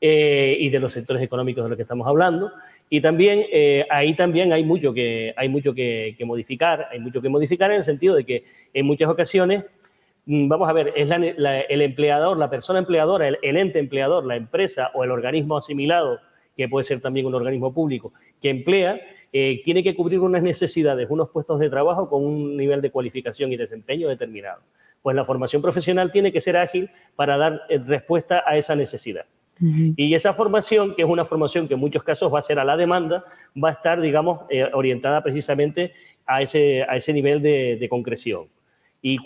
y de los sectores económicos de los que estamos hablando. Y también ahí también hay mucho que modificar, en el sentido de que en muchas ocasiones, vamos a ver, es el empleador, la persona empleadora, el ente empleador, la empresa o el organismo asimilado, que puede ser también un organismo público, que emplea, tiene que cubrir unas necesidades, unos puestos de trabajo con un nivel de cualificación y desempeño determinado. Pues la formación profesional tiene que ser ágil para dar respuesta a esa necesidad. Y esa formación, que es una formación que en muchos casos va a ser a la demanda, va a estar, digamos, orientada precisamente a ese nivel de concreción. ¿Y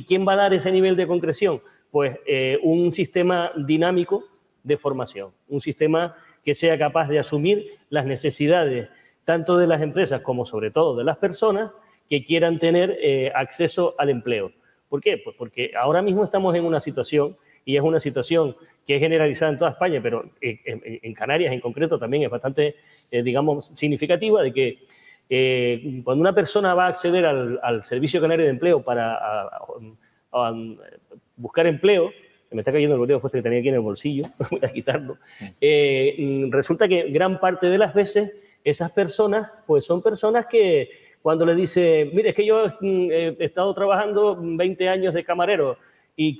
quién va a dar ese nivel de concreción? Pues un sistema dinámico de formación, un sistema que sea capaz de asumir las necesidades tanto de las empresas como sobre todo de las personas que quieran tener acceso al empleo. ¿Por qué? Pues porque ahora mismo estamos en una situación, y es una situación que es generalizada en toda España, pero en Canarias en concreto también es bastante, digamos, significativa, de que cuando una persona va a acceder al Servicio Canario de Empleo para buscar empleo, me está cayendo el bolígrafo fuerte que tenía aquí en el bolsillo, voy a quitarlo, resulta que gran parte de las veces esas personas pues son personas que cuando le dice, mire, es que yo he estado trabajando 20 años de camarero y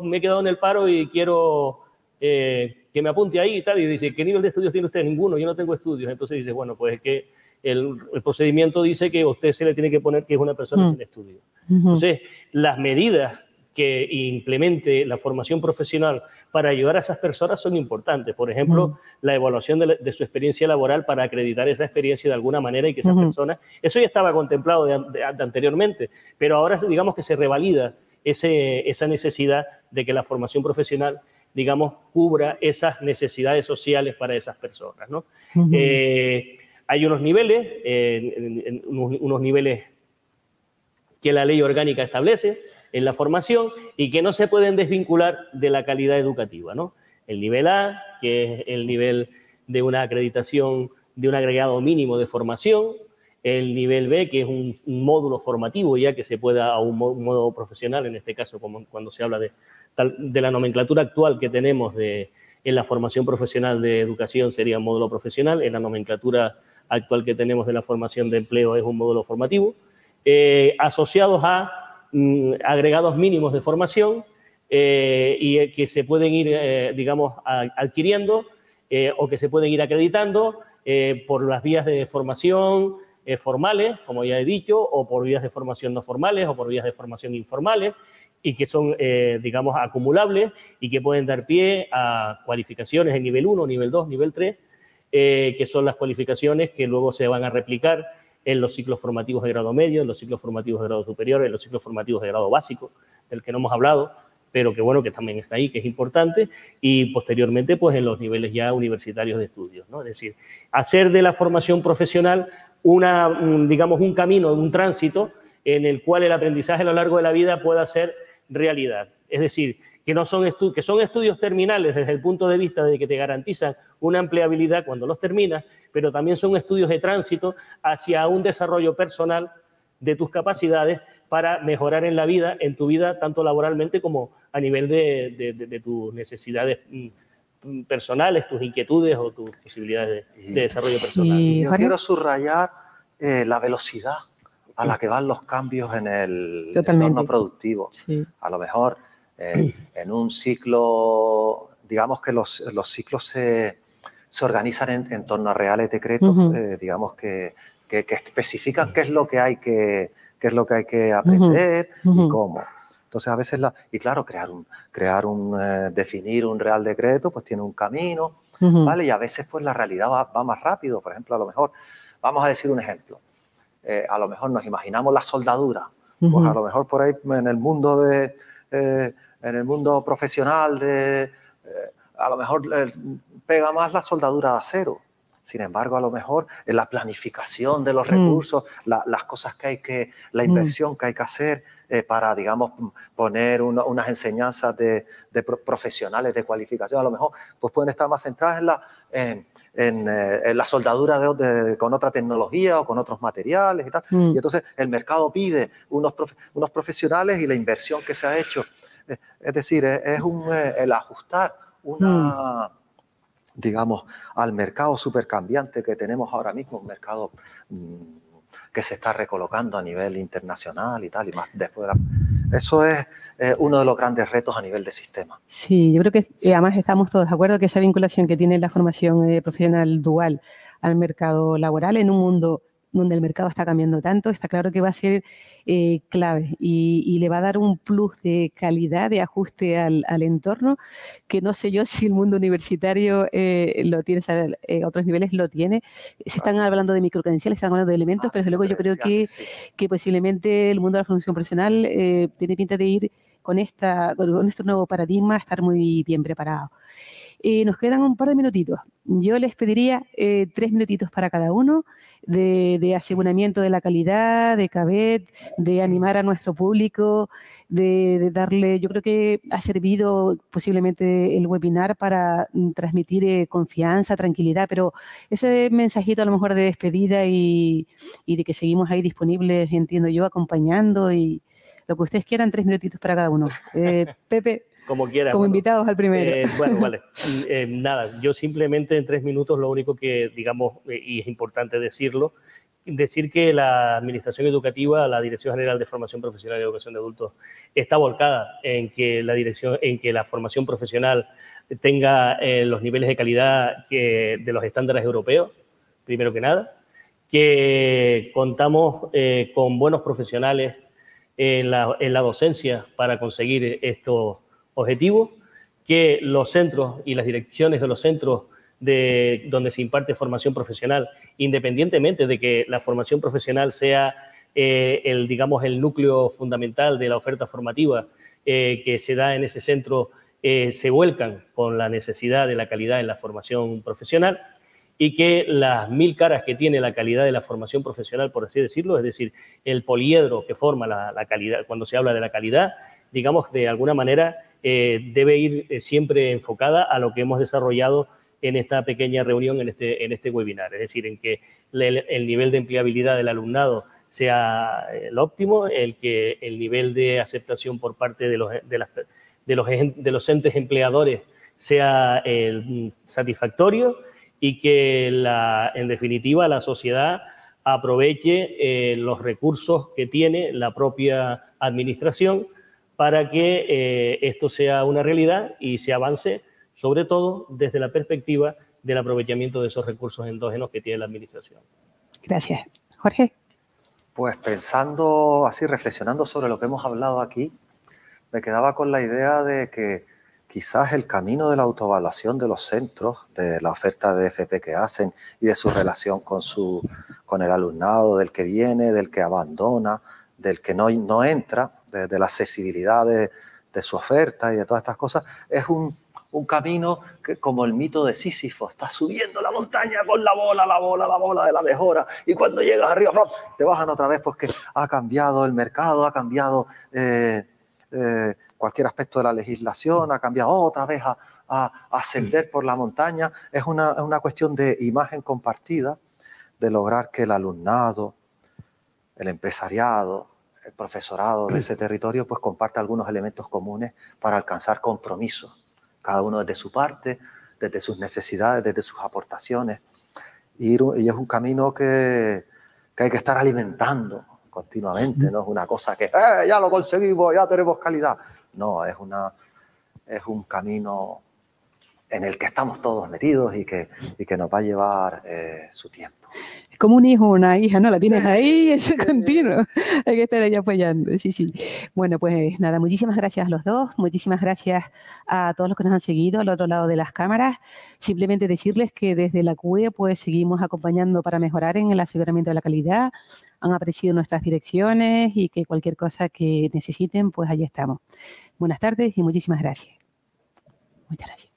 me he quedado en el paro y quiero que me apunte ahí y tal, y dice, ¿qué nivel de estudios tiene usted? Ninguno, yo no tengo estudios. Entonces dice, bueno, pues es que el procedimiento dice que a usted se le tiene que poner que es una persona sin estudios. Entonces, las medidas que implemente la formación profesional para ayudar a esas personas son importantes. Por ejemplo, la evaluación de su experiencia laboral para acreditar esa experiencia de alguna manera y que esas personas... Eso ya estaba contemplado anteriormente, pero ahora digamos que se revalida esa necesidad de que la formación profesional, digamos, cubra esas necesidades sociales para esas personas, ¿no? Hay unos niveles, unos niveles que la ley orgánica establece en la formación y que no se pueden desvincular de la calidad educativa, ¿no? El nivel A, que es el nivel de una acreditación de un agregado mínimo de formación, el nivel B, que es un módulo formativo ya que se pueda a un modo profesional, en este caso como cuando se habla de la nomenclatura actual que tenemos en la formación profesional de educación sería un módulo profesional, en la nomenclatura actual que tenemos de la formación de empleo es un módulo formativo, asociados a agregados mínimos de formación y que se pueden ir, digamos, adquiriendo o que se pueden ir acreditando por las vías de formación formales, como ya he dicho, o por vías de formación no formales o por vías de formación informales y que son, digamos, acumulables y que pueden dar pie a cualificaciones en nivel 1, nivel 2, nivel 3, que son las cualificaciones que luego se van a replicar en los ciclos formativos de grado medio, en los ciclos formativos de grado superior, en los ciclos formativos de grado básico, del que no hemos hablado, pero que bueno, que también está ahí, que es importante, y posteriormente pues en los niveles ya universitarios de estudios, ¿no? Es decir, hacer de la formación profesional digamos, un camino, un tránsito en el cual el aprendizaje a lo largo de la vida pueda ser realidad. Es decir, que son estudios terminales desde el punto de vista de que te garantizan una empleabilidad cuando los terminas, pero también son estudios de tránsito hacia un desarrollo personal de tus capacidades para mejorar en la vida, en tu vida, tanto laboralmente como a nivel de tus necesidades personales, tus inquietudes o tus posibilidades de desarrollo personal. Y yo quiero subrayar la velocidad a la que van los cambios en el entorno productivo. Sí. A lo mejor en un ciclo, digamos que los ciclos se organizan en torno a reales decretos, digamos que especifican qué es lo que hay que aprender y cómo. Entonces, a veces, y claro, definir un real decreto, pues tiene un camino, ¿vale? Y a veces, pues la realidad va más rápido. Por ejemplo, a lo mejor Vamos a decir un ejemplo. A lo mejor nos imaginamos la soldadura. Pues a lo mejor por ahí en el mundo profesional a lo mejor pega más la soldadura de acero. Sin embargo, a lo mejor en la planificación de los recursos, las cosas la inversión que hay que hacer para, digamos, poner unas enseñanzas de profesionales de cualificación, a lo mejor pues pueden estar más centradas en la soldadura con otra tecnología o con otros materiales y tal. Y entonces el mercado pide unos profesionales y la inversión que se ha hecho. Es decir, es el ajustar digamos, al mercado supercambiante que tenemos ahora mismo, un mercado que se está recolocando a nivel internacional y tal, y más después eso es uno de los grandes retos a nivel de sistema. Sí, yo creo que además estamos todos de acuerdo que esa vinculación que tiene la formación profesional dual al mercado laboral en un mundo donde el mercado está cambiando tanto, está claro que va a ser clave y le va a dar un plus de calidad, de ajuste al entorno, que no sé yo si el mundo universitario lo tiene, a otros niveles lo tiene. Se están hablando de microcredenciales, se están hablando de elementos, pero desde luego yo creo que posiblemente el mundo de la formación profesional tiene pinta de ir con este nuevo paradigma, a estar muy bien preparado. Nos quedan un par de minutitos. Yo les pediría 3 minutitos para cada uno de aseguramiento de la calidad, de CABET, de animar a nuestro público, de darle, yo creo que ha servido posiblemente el webinar para transmitir confianza, tranquilidad, pero ese mensajito a lo mejor de despedida y de que seguimos ahí disponibles, entiendo yo, acompañando y lo que ustedes quieran, 3 minutitos para cada uno. Pepe. Como quieras. Como invitados al primero. Bueno, vale. Nada, yo simplemente en 3 minutos lo único que, digamos, y es importante decirlo, decir que la Administración Educativa, la Dirección General de Formación Profesional y Educación de Adultos, está volcada en que la formación profesional tenga los niveles de calidad de los estándares europeos, primero que nada, que contamos con buenos profesionales en la docencia para conseguir estos objetivos, que los centros y las direcciones de los centros donde se imparte formación profesional, independientemente de que la formación profesional sea digamos, el núcleo fundamental de la oferta formativa que se da en ese centro, se vuelcan con la necesidad de la calidad en la formación profesional y que las 1000 caras que tiene la calidad de la formación profesional, por así decirlo, es decir, el poliedro que forma la calidad, cuando se habla de la calidad, digamos, de alguna manera debe ir siempre enfocada a lo que hemos desarrollado en esta pequeña reunión, en este webinar. Es decir, en que el nivel de empleabilidad del alumnado sea el óptimo, que el nivel de aceptación por parte de los entes empleadores sea satisfactorio y que, en definitiva, la sociedad aproveche los recursos que tiene la propia administración para que esto sea una realidad y se avance, sobre todo desde la perspectiva del aprovechamiento de esos recursos endógenos que tiene la administración. Gracias. Jorge. Pues pensando así, reflexionando sobre lo que hemos hablado aquí, me quedaba con la idea de que quizás el camino de la autoevaluación de los centros, de la oferta de FP que hacen y de su relación con el alumnado, del que viene, del que abandona, del que no entra, de la accesibilidad de su oferta y de todas estas cosas, es un camino que, como el mito de Sísifo, está subiendo la montaña con la bola de la mejora, y cuando llegas arriba te bajan otra vez porque ha cambiado el mercado, ha cambiado cualquier aspecto de la legislación, ha cambiado otra vez a ascender por la montaña. Es una cuestión de imagen compartida, de lograr que el alumnado, el empresariado, el profesorado de ese territorio pues comparte algunos elementos comunes para alcanzar compromisos, cada uno desde su parte, desde sus necesidades, desde sus aportaciones. Y es un camino que hay que estar alimentando continuamente, no es una cosa que ya lo conseguimos, ya tenemos calidad. No, es un camino en el que estamos todos metidos y que nos va a llevar su tiempo. Es como un hijo o una hija, ¿no? La tienes ahí, eso es continuo. Hay que estar ahí apoyando, sí, sí. Bueno, pues nada, muchísimas gracias a los dos, muchísimas gracias a todos los que nos han seguido al otro lado de las cámaras. Simplemente decirles que desde la CUE pues seguimos acompañando para mejorar en el aseguramiento de la calidad. Han apreciado nuestras direcciones y que cualquier cosa que necesiten, pues allí estamos. Buenas tardes y muchísimas gracias. Muchas gracias.